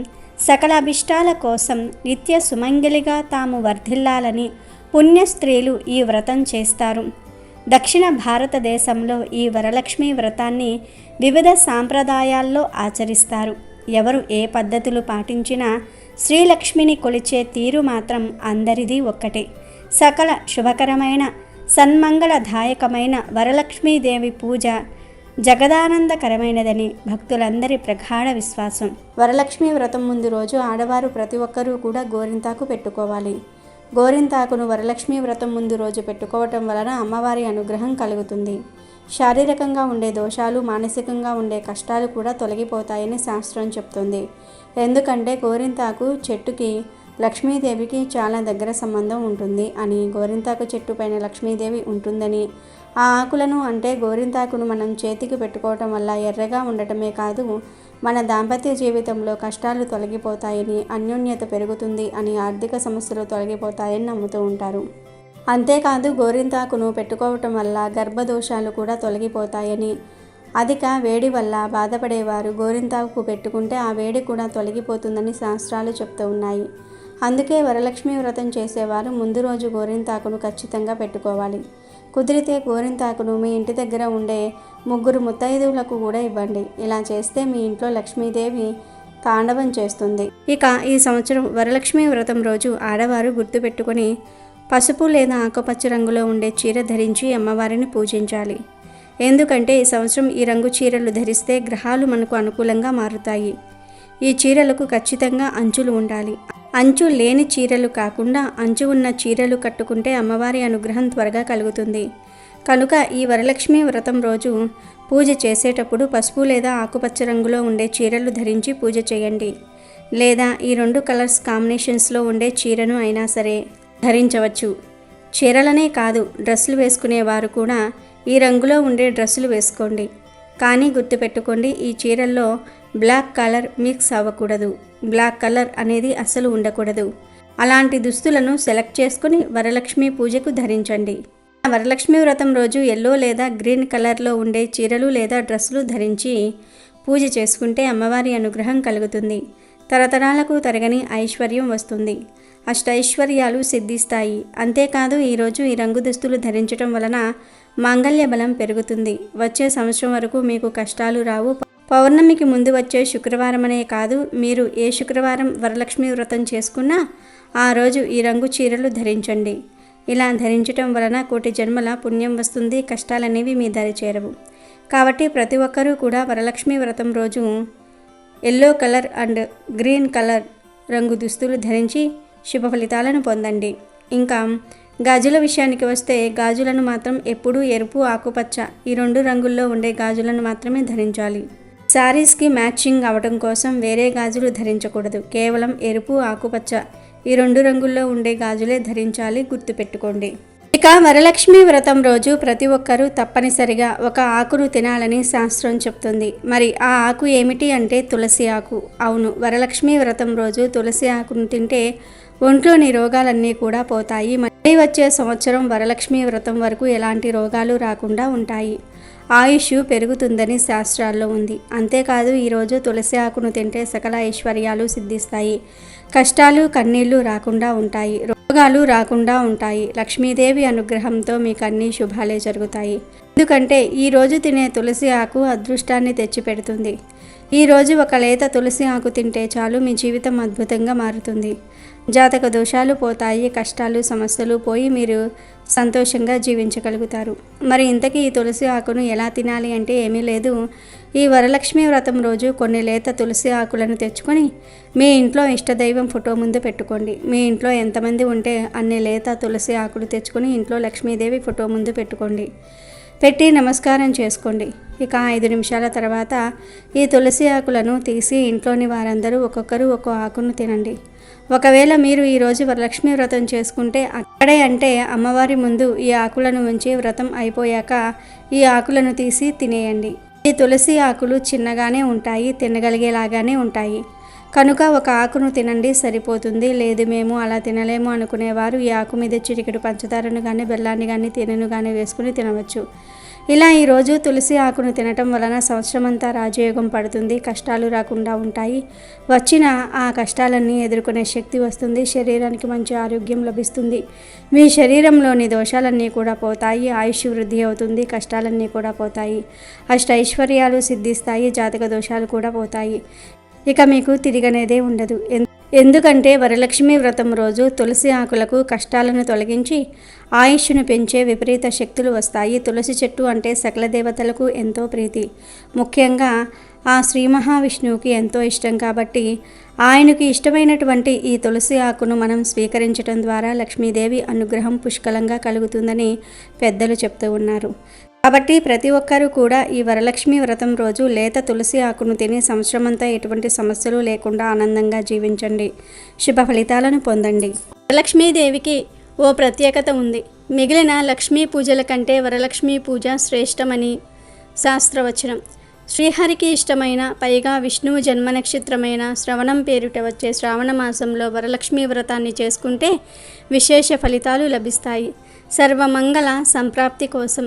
సకల అభిష్టాల కోసం నిత్య సుమంగలిగా తాము వర్ధిల్లాలని పుణ్య స్త్రీలు ఈ వ్రతం చేస్తారు. దక్షిణ భారతదేశంలో ఈ వరలక్ష్మీ వ్రతాన్ని వివిధ సాంప్రదాయాల్లో ఆచరిస్తారు. ఎవరు ఏ పద్ధతులు పాటించినా శ్రీలక్ష్మిని కొలిచే తీరు మాత్రం అందరిది ఒక్కటే. సకల శుభకరమైన సన్మంగళదాయకమైన వరలక్ష్మీదేవి పూజ జగదానందకరమైనదని భక్తులందరి ప్రగాఢ విశ్వాసం. వరలక్ష్మీ వ్రతం ముందు రోజు ఆడవారు ప్రతి ఒక్కరూ కూడా గోరింతాకు పెట్టుకోవాలి. గోరింతాకును వరలక్ష్మీ వ్రతం ముందు రోజు పెట్టుకోవటం వలన అమ్మవారి అనుగ్రహం కలుగుతుంది. శారీరకంగా ఉండే దోషాలు, మానసికంగా ఉండే కష్టాలు కూడా తొలగిపోతాయని శాస్త్రం చెప్తుంది. ఎందుకంటే గోరింతాకు చెట్టుకి లక్ష్మీదేవికి చాలా దగ్గర సంబంధం ఉంటుంది అని, గోరింతాకు చెట్టు పైన లక్ష్మీదేవి ఉంటుందని, ఆ ఆకులను అంటే గోరింతాకును మనం చేతికి పెట్టుకోవటం వల్ల ఎర్రగా ఉండటమే కాదు, మన దాంపత్య జీవితంలో కష్టాలు తొలగిపోతాయని, అన్యోన్యత పెరుగుతుంది అని, ఆర్థిక సమస్యలు తొలగిపోతాయని నమ్ముతూ ఉంటారు. అంతేకాదు గోరింతాకును పెట్టుకోవటం వల్ల గర్భదోషాలు కూడా తొలగిపోతాయని, అధిక వేడి వల్ల బాధపడేవారు గోరింతాకు పెట్టుకుంటే ఆ వేడి కూడా తొలగిపోతుందని శాస్త్రాలు చెప్తూ ఉన్నాయి. అందుకే వరలక్ష్మీ వ్రతం చేసేవారు ముందు రోజు గోరింతాకును ఖచ్చితంగా పెట్టుకోవాలి. కుదిరితే గోరింతాకును మీ ఇంటి దగ్గర ఉండే 3 ముత్తైదువులకు కూడా ఇవ్వండి. ఇలా చేస్తే మీ ఇంట్లో లక్ష్మీదేవి తాండవం చేస్తుంది. ఇక ఈ సంవత్సరం వరలక్ష్మీ వ్రతం రోజు ఆడవారు గుర్తుపెట్టుకొని పసుపు లేదా ఆకుపచ్చ రంగులో ఉండే చీర ధరించి అమ్మవారిని పూజించాలి. ఎందుకంటే ఈ సంవత్సరం ఈ రంగు చీరలు ధరిస్తే గ్రహాలు మనకు అనుకూలంగా మారుతాయి. ఈ చీరలకు ఖచ్చితంగా అంచులు ఉండాలి. అంచు లేని చీరలు కాకుండా అంచు ఉన్న చీరలు కట్టుకుంటే అమ్మవారి అనుగ్రహం త్వరగా కలుగుతుంది. కనుక ఈ వరలక్ష్మీ వ్రతం రోజు పూజ చేసేటప్పుడు పసుపు లేదా ఆకుపచ్చ రంగులో ఉండే చీరలు ధరించి పూజ చేయండి. లేదా ఈ 2 కలర్స్ కాంబినేషన్స్లో ఉండే చీరను అయినా సరే ధరించవచ్చు. చీరలనే కాదు, డ్రెస్సులు వేసుకునేవారు కూడా ఈ రంగులో ఉండే డ్రెస్సులు వేసుకోండి. కానీ గుర్తుపెట్టుకోండి, ఈ చీరల్లో బ్లాక్ కలర్ మిక్స్ అవ్వకూడదు. బ్లాక్ కలర్ అనేది అస్సలు ఉండకూడదు. అలాంటి దుస్తులను సెలెక్ట్ చేసుకుని వరలక్ష్మి పూజకు ధరించండి. వరలక్ష్మి వ్రతం రోజు ఎల్లో లేదా గ్రీన్ కలర్లో ఉండే చీరలు లేదా డ్రెస్సులు ధరించి పూజ చేసుకుంటే అమ్మవారి అనుగ్రహం కలుగుతుంది. తరతరాలకు తరగని ఐశ్వర్యం వస్తుంది. అష్టైశ్వర్యాలు సిద్ధిస్తాయి. అంతేకాదు ఈరోజు ఈ రంగు దుస్తులు ధరించడం వలన మాంగళ్య బలం పెరుగుతుంది. వచ్చే సంవత్సరం వరకు మీకు కష్టాలు రావు. పౌర్ణమికి ముందు వచ్చే శుక్రవారమనే కాదు, మీరు ఏ శుక్రవారం వరలక్ష్మి వ్రతం చేసుకున్నా ఆ రోజు ఈ రంగు చీరలు ధరించండి. ఇలా ధరించటం వలన కోటి జన్మల పుణ్యం వస్తుంది. కష్టాలనేవి మీ దరి చేరవు. కాబట్టి ప్రతి ఒక్కరూ కూడా వరలక్ష్మి వ్రతం రోజు yellow colour and green colour రంగు దుస్తులు ధరించి శుభ ఫలితాలను పొందండి. ఇంకా గాజుల విషయానికి వస్తే గాజులను మాత్రం ఎప్పుడూ ఎరుపు, ఆకుపచ్చ ఈ 2 రంగుల్లో ఉండే గాజులను మాత్రమే ధరించాలి. శారీస్కి మ్యాచింగ్ అవడం కోసం వేరే గాజులు ధరించకూడదు. కేవలం ఎరుపు, ఆకుపచ్చ ఈ 2 రంగుల్లో ఉండే గాజులే ధరించాలి. గుర్తుపెట్టుకోండి. ఇక వరలక్ష్మి వ్రతం రోజు ప్రతి ఒక్కరూ తప్పనిసరిగా ఒక ఆకును తినాలని శాస్త్రం చెప్తుంది. మరి ఆ ఆకు ఏమిటి అంటే తులసి ఆకు. అవును, వరలక్ష్మి వ్రతం రోజు తులసి ఆకును తింటే ఒంట్లోని రోగాలన్నీ కూడా పోతాయి. మళ్ళీ వచ్చే సంవత్సరం వరలక్ష్మి వ్రతం వరకు ఎలాంటి రోగాలు రాకుండా ఉంటాయి. ఆయుష్ పెరుగుతుందని శాస్త్రాల్లో ఉంది. అంతేకాదు ఈరోజు తులసి ఆకును తింటే సకల ఐశ్వర్యాలు సిద్ధిస్తాయి. కష్టాలు కన్నీళ్లు రాకుండా ఉంటాయి. రోగాలు రాకుండా ఉంటాయి. లక్ష్మీదేవి అనుగ్రహంతో మీకు అన్ని శుభాలే జరుగుతాయి. ఎందుకంటే ఈరోజు తినే తులసి ఆకు అదృష్టాన్ని తెచ్చిపెడుతుంది. ఈరోజు ఒక లేత తులసి ఆకు తింటే చాలు మీ జీవితం అద్భుతంగా మారుతుంది. జాతక దోషాలు పోతాయి, కష్టాలు సమస్యలు పోయి మీరు సంతోషంగా జీవించగలుగుతారు. మరి ఇంతకీ ఈ తులసి ఆకును ఎలా తినాలి అంటే ఏమీ లేదు. ఈ వరలక్ష్మి వ్రతం రోజు కొన్ని లేత తులసి ఆకులను తెచ్చుకొని మీ ఇంట్లో ఇష్టదైవం ఫోటో ముందు పెట్టుకోండి. మీ ఇంట్లో ఎంతమంది ఉంటే అన్ని లేత తులసి ఆకులు తెచ్చుకొని ఇంట్లో లక్ష్మీదేవి ఫోటో ముందు పెట్టుకోండి. పెట్టి నమస్కారం చేసుకోండి. ఇక 5 నిమిషాల తర్వాత ఈ తులసి ఆకులను తీసి ఇంట్లోని వారందరూ ఒక్కొక్కరు ఒక్కో ఆకును తినండి. ఒకవేళ మీరు ఈరోజు వరలక్ష్మి వ్రతం చేసుకుంటే అక్కడే అంటే అమ్మవారి ముందు ఈ ఆకులను ఉంచి వ్రతం అయిపోయాక ఈ ఆకులను తీసి తినేయండి. ఈ తులసి ఆకులు చిన్నగానే ఉంటాయి, తినగలిగేలాగానే ఉంటాయి. కనుక ఒక ఆకును తినండి సరిపోతుంది. లేదు మేము అలా తినలేము అనుకునేవారు ఈ ఆకు మీద చిటికెడు పంచదారను కానీ బెల్లాన్ని కానీ తేనెను కానీ వేసుకుని తినవచ్చు. ఇలా ఈరోజు తులసి ఆకును తినటం వలన సంవత్సరమంతా రాజయోగం పడుతుంది, కష్టాలు రాకుండా ఉంటాయి. వచ్చిన ఆ కష్టాలన్నీ ఎదుర్కొనే శక్తి వస్తుంది, శరీరానికి మంచి ఆరోగ్యం లభిస్తుంది, మీ శరీరంలోని దోషాలన్నీ కూడా పోతాయి, ఆయుష్ వృద్ధి అవుతుంది, కష్టాలన్నీ కూడా పోతాయి, అష్టైశ్వర్యాలు సిద్ధిస్తాయి, జాతక దోషాలు కూడా పోతాయి. ఇక మీకు తిరిగనేదే ఉండదు. ఎందుకంటే వరలక్ష్మి వ్రతం రోజు తులసి ఆకులకు కష్టాలను తొలగించి ఆయుష్ను పెంచే విపరీత శక్తులు వస్తాయి. తులసి చెట్టు అంటే సకల దేవతలకు ఎంతో ప్రీతి. ముఖ్యంగా ఆ శ్రీ మహావిష్ణువుకి ఎంతో ఇష్టం కాబట్టి ఆయనకి ఇష్టమైనటువంటి ఈ తులసి ఆకును మనం స్వీకరించడం ద్వారా లక్ష్మీదేవి అనుగ్రహం పుష్కలంగా కలుగుతుందని పెద్దలు చెప్తూ ఉన్నారు. కాబట్టి ప్రతి ఒక్కరూ కూడా ఈ వరలక్ష్మి వ్రతం రోజు లేత తులసి ఆకును తిని సంవత్సరమంతా ఎటువంటి సమస్యలు లేకుండా ఆనందంగా జీవించండి, శుభ ఫలితాలను పొందండి. వరలక్ష్మీదేవికి ఓ ప్రత్యేకత ఉంది. మిగిలిన లక్ష్మీ పూజల కంటే వరలక్ష్మీ పూజ శ్రేష్టమని శాస్త్రవచనం. శ్రీహరికి ఇష్టమైన, పైగా విష్ణువు జన్మ నక్షత్రమైన శ్రవణం పేరిట వచ్చే శ్రావణ మాసంలో వరలక్ష్మీ వ్రతాన్ని చేసుకుంటే విశేష ఫలితాలు లభిస్తాయి. సర్వమంగళ సంప్రాప్తి కోసం,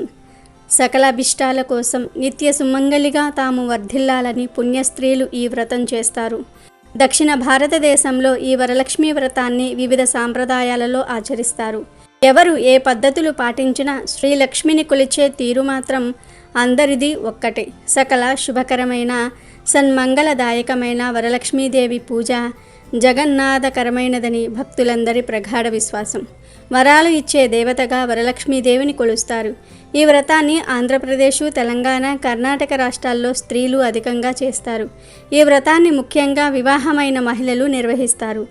సకల అభిష్టాల కోసం, నిత్య సుమంగళిగా తాము వర్ధిల్లాలని పుణ్యస్త్రీలు ఈ వ్రతం చేస్తారు. దక్షిణ భారతదేశంలో ఈ వరలక్ష్మి వ్రతాన్ని వివిధ సాంప్రదాయాలలో ఆచరిస్తారు. ఎవరు ఏ పద్ధతులు పాటించినా శ్రీలక్ష్మిని కొలిచే తీరు మాత్రం అందరిది ఒక్కటే. సకల శుభకరమైన సన్మంగళదాయకమైన వరలక్ష్మీదేవి పూజ జగన్నాథకరమైనదని భక్తులందరి ప్రగాఢ విశ్వాసం. వరాలు ఇచ్చే దేవతగా వరలక్ష్మీదేవిని కొలుస్తారు. ఈ వ్రతాన్ని ఆంధ్రప్రదేశ్, తెలంగాణ, కర్ణాటక రాష్ట్రాల్లో స్త్రీలు అధికంగా చేస్తారు. ఈ వ్రతాన్ని ముఖ్యంగా వివాహమైన మహిళలు నిర్వహిస్తారు.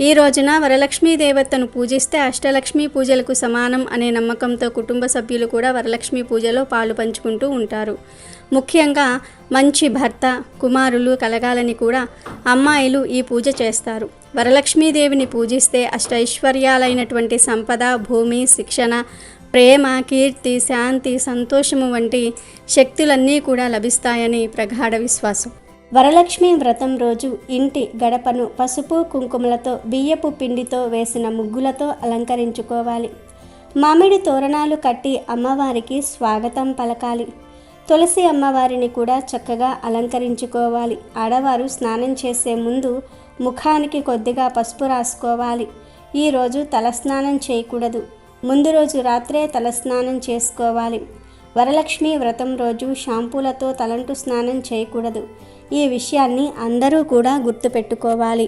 ఈ రోజున వరలక్ష్మీ దేవతను పూజిస్తే అష్టలక్ష్మీ పూజలకు సమానం అనే నమ్మకంతో కుటుంబ సభ్యులు కూడా వరలక్ష్మీ పూజలో పాలు పంచుకుంటూ ఉంటారు. ముఖ్యంగా మంచి భర్త, కుమారులు కలగాలని కూడా అమ్మాయిలు ఈ పూజ చేస్తారు. వరలక్ష్మీదేవిని పూజిస్తే అష్టైశ్వర్యాలైనటువంటి సంపద, భూమి, శిక్షణ, ప్రేమ, కీర్తి, శాంతి, సంతోషము వంటి శక్తులన్నీ కూడా లభిస్తాయని ప్రగాఢ విశ్వాసం. వరలక్ష్మి వ్రతం రోజు ఇంటి గడపను పసుపు కుంకుమలతో, బియ్యపు పిండితో వేసిన ముగ్గులతో అలంకరించుకోవాలి. మామిడి తోరణాలు కట్టి అమ్మవారికి స్వాగతం పలకాలి. తులసి అమ్మవారిని కూడా చక్కగా అలంకరించుకోవాలి. ఆడవారు స్నానం చేసే ముందు ముఖానికి కొద్దిగా పసుపు రాసుకోవాలి. ఈరోజు తలస్నానం చేయకూడదు. ముందు రోజు రాత్రే తలస్నానం చేసుకోవాలి. వరలక్ష్మి వ్రతం రోజు షాంపూలతో తలంటు స్నానం చేయకూడదు. ఈ విషయాన్ని అందరూ కూడా గుర్తుపెట్టుకోవాలి.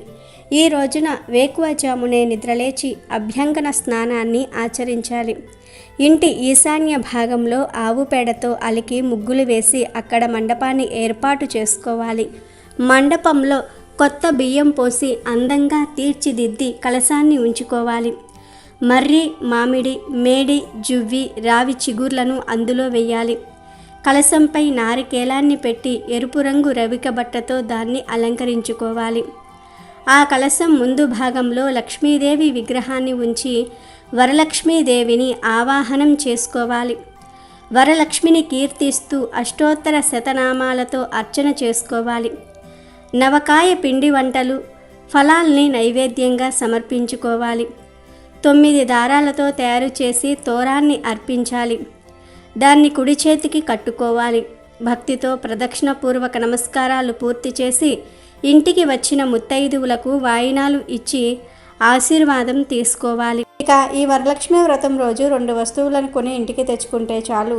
ఈ రోజున వేకువజామునే నిద్రలేచి అభ్యంగన స్నానాన్ని ఆచరించాలి. ఇంటి ఈశాన్య భాగంలో ఆవు పేడతో అలికి ముగ్గులు వేసి అక్కడ మండపాన్ని ఏర్పాటు చేసుకోవాలి. మండపంలో కొత్త బియ్యం పోసి అందంగా తీర్చిదిద్ది కలశాన్ని ఉంచుకోవాలి. మర్రి, మామిడి, మేడి, జువ్వి, రావి చిగుర్లను అందులో వేయాలి. కలశంపై నారికేలాన్ని పెట్టి ఎరుపు రంగు రవిక బట్టతో దాన్ని అలంకరించుకోవాలి. ఆ కలశం ముందు భాగంలో లక్ష్మీదేవి విగ్రహాన్ని ఉంచి వరలక్ష్మీదేవిని ఆవాహనం చేసుకోవాలి. వరలక్ష్మిని కీర్తిస్తూ అష్టోత్తర శతనామాలతో అర్చన చేసుకోవాలి. నవకాయ పిండి వంటలు, ఫలాల్ని నైవేద్యంగా సమర్పించుకోవాలి. 9 దారాలతో తయారు చేసి తోరాన్ని అర్పించాలి. దాన్ని కుడి చేతికి కట్టుకోవాలి. భక్తితో ప్రదక్షిణపూర్వక నమస్కారాలు పూర్తి చేసి ఇంటికి వచ్చిన ముత్తైదువులకు వాయినాలు ఇచ్చి ఆశీర్వాదం తీసుకోవాలి. ఇక ఈ వరలక్ష్మి వ్రతం రోజు 2 వస్తువులను కొని ఇంటికి తెచ్చుకుంటే చాలు,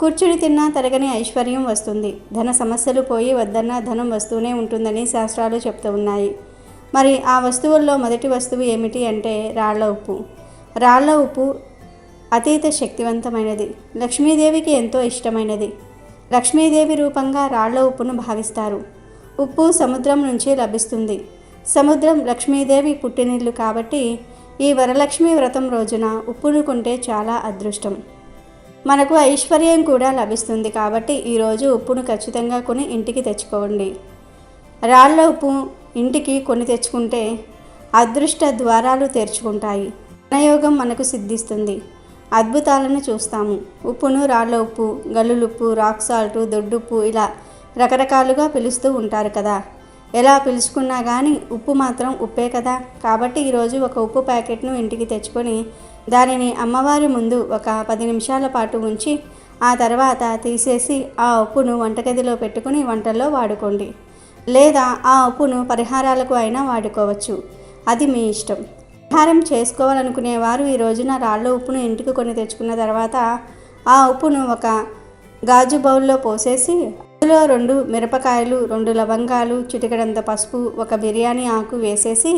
కూర్చుని తిన్నా తరగని ఐశ్వర్యం వస్తుంది. ధన సమస్యలు పోయి వద్దన్నా ధనం వస్తూనే ఉంటుందని శాస్త్రాలు చెప్తూ ఉన్నాయి. మరి ఆ వస్తువుల్లో మొదటి వస్తువు ఏమిటి అంటే రాళ్ల ఉప్పు. రాళ్ల ఉప్పు అతీత శక్తివంతమైనది, లక్ష్మీదేవికి ఎంతో ఇష్టమైనది. లక్ష్మీదేవి రూపంగా రాళ్ల ఉప్పును భావిస్తారు. ఉప్పు సముద్రం నుంచి లభిస్తుంది. సముద్రం లక్ష్మీదేవి పుట్టినిల్లు కాబట్టి ఈ వరలక్ష్మి వ్రతం రోజున ఉప్పును కొంటే చాలా అదృష్టం. మనకు ఐశ్వర్యం కూడా లభిస్తుంది కాబట్టి ఈరోజు ఉప్పును ఖచ్చితంగా కొని ఇంటికి తెచ్చుకోండి. రాళ్ల ఉప్పు ఇంటికి కొని తెచ్చుకుంటే అదృష్ట ద్వారాలు తెరుచుకుంటాయి, ధనయోగం మనకు సిద్ధిస్తుంది, అద్భుతాలను చూస్తాము. ఉప్పును రాళ్ల ఉప్పు, గల్లులుప్పు, రాక్ సాల్ట్, దొడ్డుప్పు ఇలా రకరకాలుగా పిలుస్తూ ఉంటారు కదా. ఎలా పిలుచుకున్నా కానీ ఉప్పు మాత్రం ఉప్పే కదా. కాబట్టి ఈరోజు ఒక ఉప్పు ప్యాకెట్ను ఇంటికి తెచ్చుకొని దానిని అమ్మవారి ముందు ఒక 10 నిమిషాల పాటు ఉంచి ఆ తర్వాత తీసేసి ఆ ఉప్పును వంటగదిలో పెట్టుకుని వంటల్లో వాడుకోండి. లేదా ఆ ఉప్పును పరిహారాలకు అయినా వాడుకోవచ్చు, అది మీ ఇష్టం. పరిహారం చేసుకోవాలనుకునేవారు ఈ రోజున రాళ్ల ఉప్పును ఇంటికి కొని తెచ్చుకున్న తర్వాత ఆ ఉప్పును ఒక గాజు బౌల్లో పోసేసి అందులో 2 మిరపకాయలు, 2 లవంగాలు, చిటికెడంత పసుపు, ఒక బిర్యానీ ఆకు వేసేసి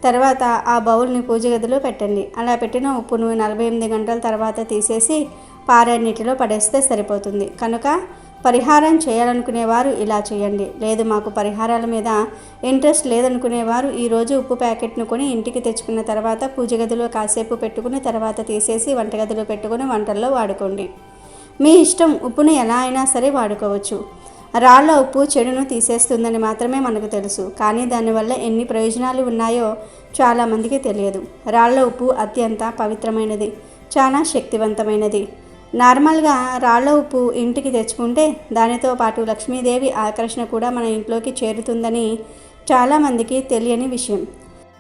తర్వాత ఆ బౌల్ని పూజ గదిలో పెట్టండి. అలా పెట్టిన ఉప్పును 48 గంటల తర్వాత తీసేసి పారే నీటిలో పడేస్తే సరిపోతుంది. కనుక పరిహారం చేయాలనుకునేవారు ఇలా చేయండి. లేదు మాకు పరిహారాల మీద ఇంట్రెస్ట్ లేదనుకునేవారు ఈరోజు ఉప్పు ప్యాకెట్ను కొని ఇంటికి తెచ్చుకున్న తర్వాత పూజ గదిలో కాసేపు పెట్టుకుని తర్వాత తీసేసి వంటగదిలో పెట్టుకుని వంటల్లో వాడుకోండి. మీ ఇష్టం, ఉప్పును ఎలా అయినా సరే వాడుకోవచ్చు. రాళ్ల ఉప్పు చెడును తీసేస్తుందని మాత్రమే మనకు తెలుసు, కానీ దానివల్ల ఎన్ని ప్రయోజనాలు ఉన్నాయో చాలామందికి తెలియదు. రాళ్ల ఉప్పు అత్యంత పవిత్రమైనది, చాలా శక్తివంతమైనది. నార్మల్గా రాళ్ల ఉప్పు ఇంటికి తెచ్చుకుంటే దానితో పాటు లక్ష్మీదేవి ఆకర్షణ కూడా మన ఇంట్లోకి చేరుతుందని చాలామందికి తెలియని విషయం.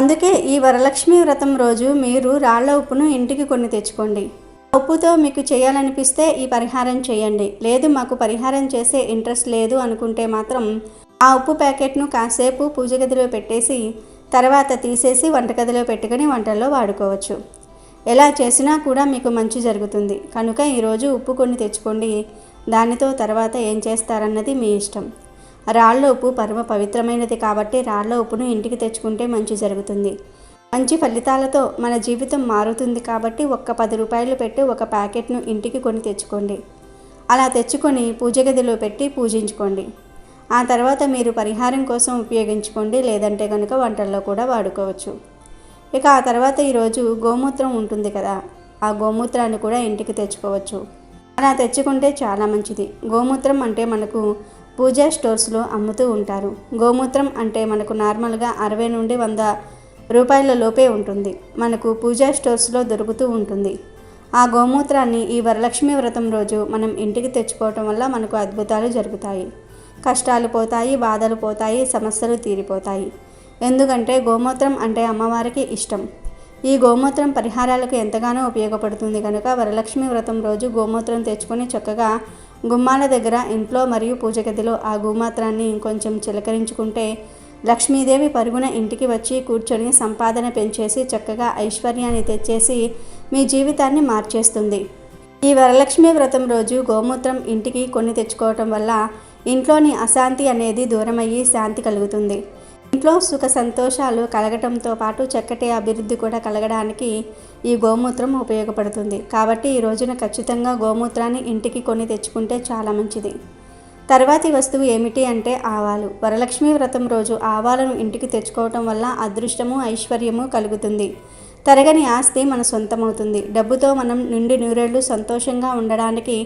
అందుకే ఈ వరలక్ష్మి వ్రతం రోజు మీరు రాళ్ల ఉప్పును ఇంటికి కొని తెచ్చుకోండి. ఉప్పుతో మీకు చేయాలనిపిస్తే ఈ పరిహారం చేయండి. లేదు మాకు పరిహారం చేసే ఇంట్రెస్ట్ లేదు అనుకుంటే మాత్రం ఆ ఉప్పు ప్యాకెట్ను కాసేపు పూజ గదిలో పెట్టేసి తర్వాత తీసేసి వంటగదిలో పెట్టుకుని వంటల్లో వాడుకోవచ్చు. ఎలా చేసినా కూడా మీకు మంచి జరుగుతుంది. కనుక ఈరోజు ఉప్పు కొని తెచ్చుకోండి. దానితో తర్వాత ఏం చేస్తారన్నది మీ ఇష్టం. రాళ్ల ఉప్పు పరమ పవిత్రమైనది కాబట్టి రాళ్ల ఉప్పును ఇంటికి తెచ్చుకుంటే మంచి జరుగుతుంది. మంచి ఫలితాలతో మన జీవితం మారుతుంది కాబట్టి ఒక్క 10 రూపాయలు పెట్టి ఒక ప్యాకెట్ను ఇంటికి కొని తెచ్చుకోండి. అలా తెచ్చుకొని పూజ గదిలో పెట్టి పూజించుకోండి. ఆ తర్వాత మీరు పరిహారం కోసం ఉపయోగించుకోండి, లేదంటే కనుక వంటల్లో కూడా వాడుకోవచ్చు. ఇక ఆ తర్వాత ఈరోజు గోమూత్రం ఉంటుంది కదా, ఆ గోమూత్రాన్ని కూడా ఇంటికి తెచ్చుకోవచ్చు. అలా తెచ్చుకుంటే చాలా మంచిది. గోమూత్రం అంటే మనకు పూజా స్టోర్స్లో అమ్ముతూ ఉంటారు. గోమూత్రం అంటే మనకు నార్మల్గా 60 నుండి 100 రూపాయల లోపే ఉంటుంది. మనకు పూజా స్టోర్స్లో దొరుకుతూ ఉంటుంది. ఆ గోమూత్రాన్ని ఈ వరలక్ష్మి వ్రతం రోజు మనం ఇంటికి తెచ్చుకోవటం వల్ల మనకు అద్భుతాలు జరుగుతాయి. కష్టాలు పోతాయి, బాధలు పోతాయి, సమస్యలు తీరిపోతాయి. ఎందుకంటే గోమూత్రం అంటే అమ్మవారికి ఇష్టం. ఈ గోమూత్రం పరిహారాలకు ఎంతగానో ఉపయోగపడుతుంది. కనుక వరలక్ష్మి వ్రతం రోజు గోమూత్రం తెచ్చుకొని చక్కగా గుమ్మాల దగ్గర, ఇంట్లో మరియు పూజ గదిలో ఆ గోమూత్రాన్ని ఇంకొంచెం చిలకరించుకుంటే లక్ష్మీదేవి పరుగున ఇంటికి వచ్చి కూర్చొని సంపాదన పెంచేసి చక్కగా ఐశ్వర్యాన్ని తెచ్చేసి మీ జీవితాన్ని మార్చేస్తుంది. ఈ వరలక్ష్మి వ్రతం రోజు గోమూత్రం ఇంటికి కొని తెచ్చుకోవటం వల్ల ఇంట్లోని అశాంతి అనేది దూరమయ్యి శాంతి కలుగుతుంది. ఇంట్లో సుఖ సంతోషాలు కలగటంతో పాటు చక్కటి అభివృద్ధి కూడా కలగడానికి ఈ గోమూత్రం ఉపయోగపడుతుంది. కాబట్టి ఈ రోజున ఖచ్చితంగా గోమూత్రాన్ని ఇంటికి కొని తెచ్చుకుంటే చాలా మంచిది. తర్వాతి వస్తువు ఏమిటి అంటే ఆవాలు. వరలక్ష్మి వ్రతం రోజు ఆవాలను ఇంటికి తెచ్చుకోవటం వల్ల అదృష్టము, ఐశ్వర్యము కలుగుతుంది. తరగని ఆస్తి మన సొంతమవుతుంది. డబ్బుతో మనం నిండు నూరేళ్లు సంతోషంగా ఉండడానికి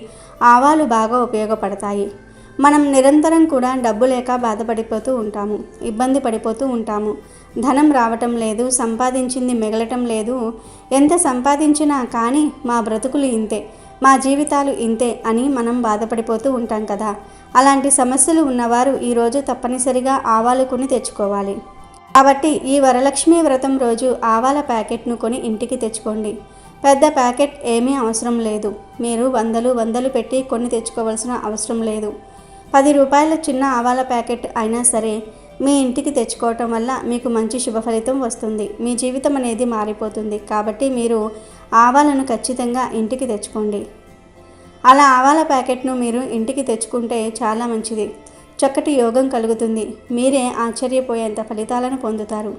ఆవాలు బాగా ఉపయోగపడతాయి. మనం నిరంతరం కూడా డబ్బు లేక బాధపడిపోతూ ఉంటాము, ఇబ్బంది పడిపోతూ ఉంటాము. ధనం రావటం లేదు, సంపాదించింది మిగలటం లేదు, ఎంత సంపాదించినా కానీ మా బ్రతుకులు ఇంతే, మా జీవితాలు ఇంతే అని మనం బాధపడిపోతూ ఉంటాం కదా. అలాంటి సమస్యలు ఉన్నవారు ఈరోజు తప్పనిసరిగా ఆవాలు కొని తెచ్చుకోవాలి. కాబట్టి ఈ వరలక్ష్మి వ్రతం రోజు ఆవాల ప్యాకెట్ను కొని ఇంటికి తెచ్చుకోండి. పెద్ద ప్యాకెట్ ఏమీ అవసరం లేదు. మీరు వందలు పెట్టి కొని తెచ్చుకోవాల్సిన అవసరం లేదు. 10 రూపాయల చిన్న ఆవాల ప్యాకెట్ అయినా సరే మీ ఇంటికి తెచ్చుకోవటం వల్ల మీకు మంచి శుభ ఫలితం వస్తుంది. మీ జీవితం అనేది మారిపోతుంది. కాబట్టి మీరు ఆవాలను ఖచ్చితంగా ఇంటికి తెచ్చుకోండి. అలా ఆవాల ప్యాకెట్ను మీరు ఇంటికి తెచ్చుకుంటే చాలా మంచిది. చక్కటి యోగం కలుగుతుంది. మీరే ఆశ్చర్యపోయేంత ఫలితాలను పొందుతారు.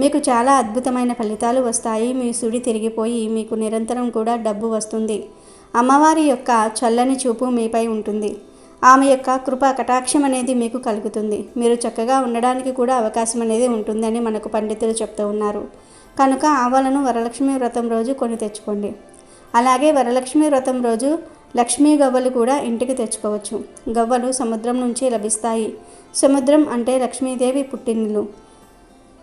మీకు చాలా అద్భుతమైన ఫలితాలు వస్తాయి. మీ సుడి తిరిగిపోయి మీకు నిరంతరం కూడా డబ్బు వస్తుంది. అమ్మవారి యొక్క చల్లని చూపు మీపై ఉంటుంది. ఆమె యొక్క కృపా కటాక్షం అనేది మీకు కలుగుతుంది. మీరు చక్కగా ఉండడానికి కూడా అవకాశం అనేది ఉంటుందని మనకు పండితులు చెప్తూ ఉన్నారు. కనుక ఆవాలను వరలక్ష్మి వ్రతం రోజు కొని తెచ్చుకోండి. అలాగే వరలక్ష్మి వ్రతం రోజు లక్ష్మీ గవ్వలు కూడా ఇంటికి తెచ్చుకోవచ్చు. గవ్వలు సముద్రం నుంచి లభిస్తాయి. సముద్రం అంటే లక్ష్మీదేవి పుట్టినిల్లు.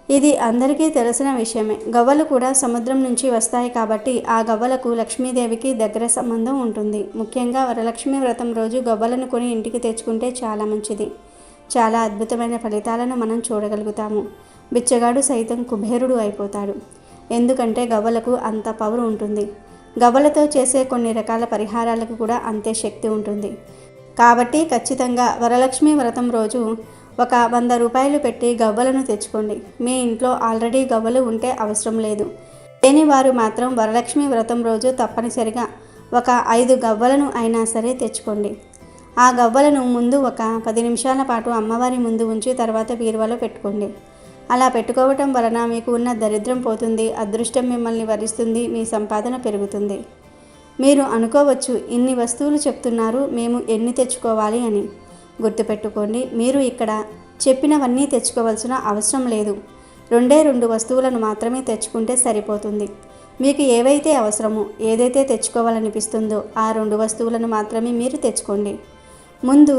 ఇది అందరికీ తెలిసిన విషయమే. గవ్వలు కూడా సముద్రం నుంచి వస్తాయి కాబట్టి ఆ గవ్వలకు లక్ష్మీదేవికి దగ్గర సంబంధం ఉంటుంది. ముఖ్యంగా వరలక్ష్మి వ్రతం రోజు గవ్వలను కొని ఇంటికి తెచ్చుకుంటే చాలా మంచిది. చాలా అద్భుతమైన ఫలితాలను మనం చూడగలుగుతాము. బిచ్చగాడు సైతం కుబేరుడు అయిపోతాడు. ఎందుకంటే గవ్వలకు అంత పవర్ ఉంటుంది. గవ్వలతో చేసే కొన్ని రకాల పరిహారాలకు కూడా అంతే శక్తి ఉంటుంది. కాబట్టి ఖచ్చితంగా వరలక్ష్మి వ్రతం రోజు ఒక 100 రూపాయలు పెట్టి గవ్వలను తెచ్చుకోండి. మీ ఇంట్లో ఆల్రెడీ గవ్వలు ఉంటే అవసరం లేదు. లేని వారు మాత్రం వరలక్ష్మి వ్రతం రోజు తప్పనిసరిగా ఒక 5 గవ్వలను అయినా సరే తెచ్చుకోండి. ఆ గవ్వలను ముందు ఒక 10 నిమిషాల పాటు అమ్మవారి ముందు ఉంచి తర్వాత బీరువాలో పెట్టుకోండి. అలా పెట్టుకోవటం వలన మీకు ఉన్న దరిద్రం పోతుంది. అదృష్టం మిమ్మల్ని వరిస్తుంది. మీ సంపాదన పెరుగుతుంది. మీరు అనుకోవచ్చు, ఇన్ని వస్తువులు చెప్తున్నారు, మేము ఎన్ని తెచ్చుకోవాలి అని. గుర్తుపెట్టుకోండి, మీరు ఇక్కడ చెప్పినవన్నీ తెచ్చుకోవాల్సిన అవసరం లేదు. 2 వస్తువులను మాత్రమే తెచ్చుకుంటే సరిపోతుంది. మీకు ఏవైతే అవసరమో, ఏదైతే తెచ్చుకోవాలనిపిస్తుందో ఆ 2 వస్తువులను మాత్రమే మీరు తెచ్చుకోండి. ముందు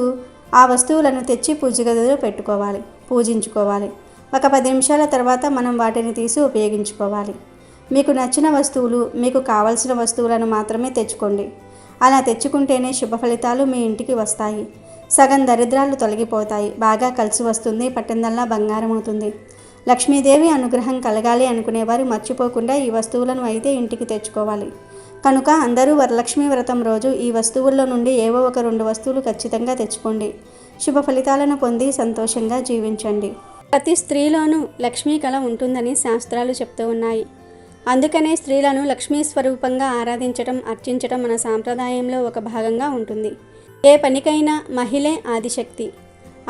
ఆ వస్తువులను తెచ్చి పూజ గదిలో పెట్టుకోవాలి, పూజించుకోవాలి. ఒక 10 నిమిషాల తర్వాత మనం వాటిని తీసి ఉపయోగించుకోవాలి. మీకు నచ్చిన వస్తువులు, మీకు కావలసిన వస్తువులను మాత్రమే తెచ్చుకోండి. అలా తెచ్చుకుంటేనే శుభ ఫలితాలు మీ ఇంటికి వస్తాయి. సగం దరిద్రాలు తొలగిపోతాయి. బాగా కలిసి వస్తుంది. పట్టిందల్లా బంగారం అవుతుంది. లక్ష్మీదేవి అనుగ్రహం కలగాలి అనుకునేవారు మర్చిపోకుండా ఈ వస్తువులను అయితే ఇంటికి తెచ్చుకోవాలి. కనుక అందరూ వరలక్ష్మి వ్రతం రోజు ఈ వస్తువుల్లో నుండి ఏవో ఒక 2 వస్తువులు ఖచ్చితంగా తెచ్చుకోండి. శుభ ఫలితాలను పొంది సంతోషంగా జీవించండి. ప్రతి స్త్రీలోనూ లక్ష్మీ కళ ఉంటుందని శాస్త్రాలు చెప్తూ ఉన్నాయి. అందుకనే స్త్రీలను లక్ష్మీ స్వరూపంగా ఆరాధించటం, అర్చించటం మన సాంప్రదాయంలో ఒక భాగంగా ఉంటుంది. ఏ పనికైనా మహిళే ఆదిశక్తి.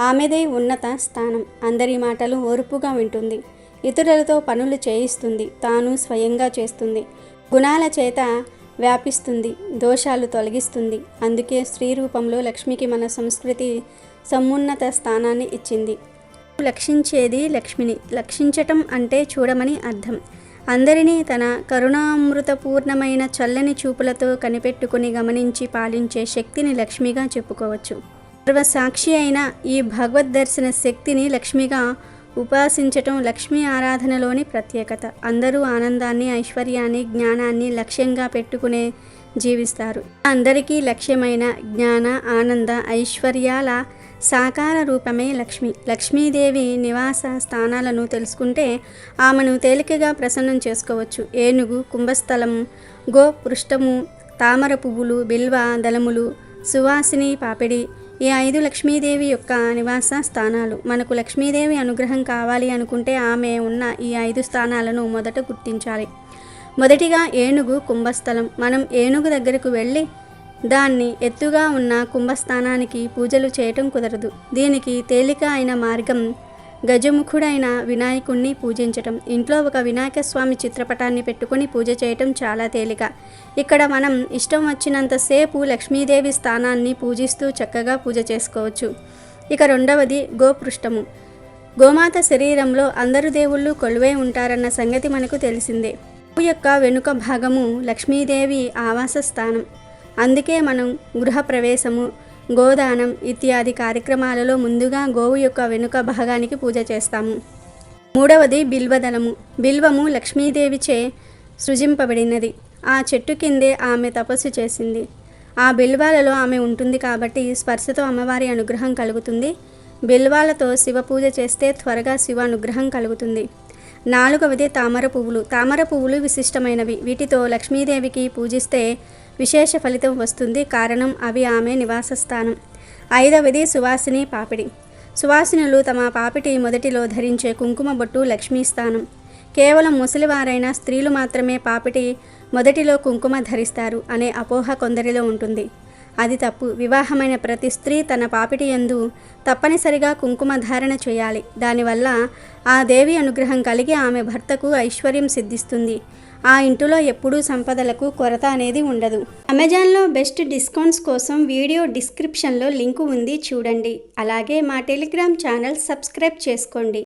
ఆమెదే ఉన్నత స్థానం. అందరి మాటలు ఓర్పుగా వింటుంది. ఇతరులతో పనులు చేయిస్తుంది. తాను స్వయంగా చేస్తుంది. గుణాల చేత వ్యాపిస్తుంది. దోషాలు తొలగిస్తుంది. అందుకే స్త్రీ రూపంలో లక్ష్మికి మన సంస్కృతి సమున్నత స్థానాన్ని ఇచ్చింది. లక్షించేది లక్ష్మిని. లక్షించటం అంటే చూడమని అర్థం. అందరినీ తన కరుణామృతపూర్ణమైన చల్లని చూపులతో కనిపెట్టుకుని గమనించి పాలించే శక్తిని లక్ష్మిగా చెప్పుకోవచ్చు. సర్వసాక్షి అయిన ఈ భగవద్ దర్శన శక్తిని లక్ష్మిగా ఉపాసించటం లక్ష్మీ ఆరాధనలోని ప్రత్యేకత. అందరూ ఆనందాన్ని, ఐశ్వర్యాన్ని, జ్ఞానాన్ని లక్ష్యంగా పెట్టుకునే జీవిస్తారు. అందరికీ లక్ష్యమైన జ్ఞాన, ఆనంద, ఐశ్వర్యాల సాకార రూపమే లక్ష్మి. లక్ష్మీదేవి నివాస స్థానాలను తెలుసుకుంటే ఆమెను తేలికగా ప్రసన్నం చేసుకోవచ్చు. ఏనుగు, కుంభస్థలము, గో పృష్ఠము, తామర పువ్వులు, బిల్వ దళములు, సువాసిని పాపిడి ఈ 5 లక్ష్మీదేవి యొక్క నివాస స్థానాలు. మనకు లక్ష్మీదేవి అనుగ్రహం కావాలి అనుకుంటే ఆమె ఉన్న ఈ 5 స్థానాలను మొదట గుర్తించాలి. మొదటిగా ఏనుగు కుంభస్థలం. మనం ఏనుగు దగ్గరకు వెళ్ళి దాన్ని ఎత్తుగా ఉన్న కుంభస్థానానికి పూజలు చేయటం కుదరదు. దీనికి తేలిక అయిన మార్గం గజముఖుడైన వినాయకుణ్ణి పూజించటం. ఇంట్లో ఒక వినాయక స్వామి చిత్రపటాన్ని పెట్టుకుని పూజ చేయటం చాలా తేలిక. ఇక్కడ మనం ఇష్టం వచ్చినంతసేపు లక్ష్మీదేవి స్థానాన్ని పూజిస్తూ చక్కగా పూజ చేసుకోవచ్చు. ఇక 2వది గోపృష్ఠము. గోమాత శరీరంలో అందరు దేవుళ్ళు కొలువై ఉంటారన్న సంగతి మనకు తెలిసిందే. గోవు యొక్క వెనుక భాగము లక్ష్మీదేవి ఆవాస స్థానం. అందుకే మనం గృహప్రవేశము, గోదానం ఇత్యాది కార్యక్రమాలలో ముందుగా గోవు యొక్క వెనుక భాగానికి పూజ చేస్తాము. 3వది బిల్వదళము. బిల్వము లక్ష్మీదేవిచే సృజింపబడినది. ఆ చెట్టు కిందే ఆమె తపస్సు చేసింది. ఆ బిల్వాలలో ఆమె ఉంటుంది కాబట్టి స్పర్శతో అమ్మవారి అనుగ్రహం కలుగుతుంది. బిల్వాలతో శివ పూజ చేస్తే త్వరగా శివ అనుగ్రహం కలుగుతుంది. 4వది తామర పువ్వులు. తామర పువ్వులు విశిష్టమైనవి. వీటితో లక్ష్మీదేవికి పూజిస్తే విశేష ఫలితం వస్తుంది. కారణం అవి ఆమె నివాస స్థానం. 5వది సువాసిని పాపిడి. సువాసినులు తమ పాపిటి మొదటిలో ధరించే కుంకుమ బొట్టు లక్ష్మీ స్థానం. కేవలం ముసలివారైన స్త్రీలు మాత్రమే పాపిటి మొదటిలో కుంకుమ ధరిస్తారు అనే అపోహ కొందరిలో ఉంటుంది. అది తప్పు. వివాహమైన ప్రతి స్త్రీ తన పాపిటి యందు తప్పనిసరిగా కుంకుమ ధారణ చేయాలి. దానివల్ల ఆ దేవి అనుగ్రహం కలిగి ఆమె భర్తకు ఐశ్వర్యం సిద్ధిస్తుంది. ఆ ఇంటిలో ఎప్పుడూ సంపదలకు కొరత అనేది ఉండదు. అమెజాన్లో బెస్ట్ డిస్కౌంట్స్ కోసం వీడియో డిస్క్రిప్షన్లో లింకు ఉంది, చూడండి. అలాగే మా టెలిగ్రామ్ ఛానల్ సబ్స్క్రైబ్ చేసుకోండి.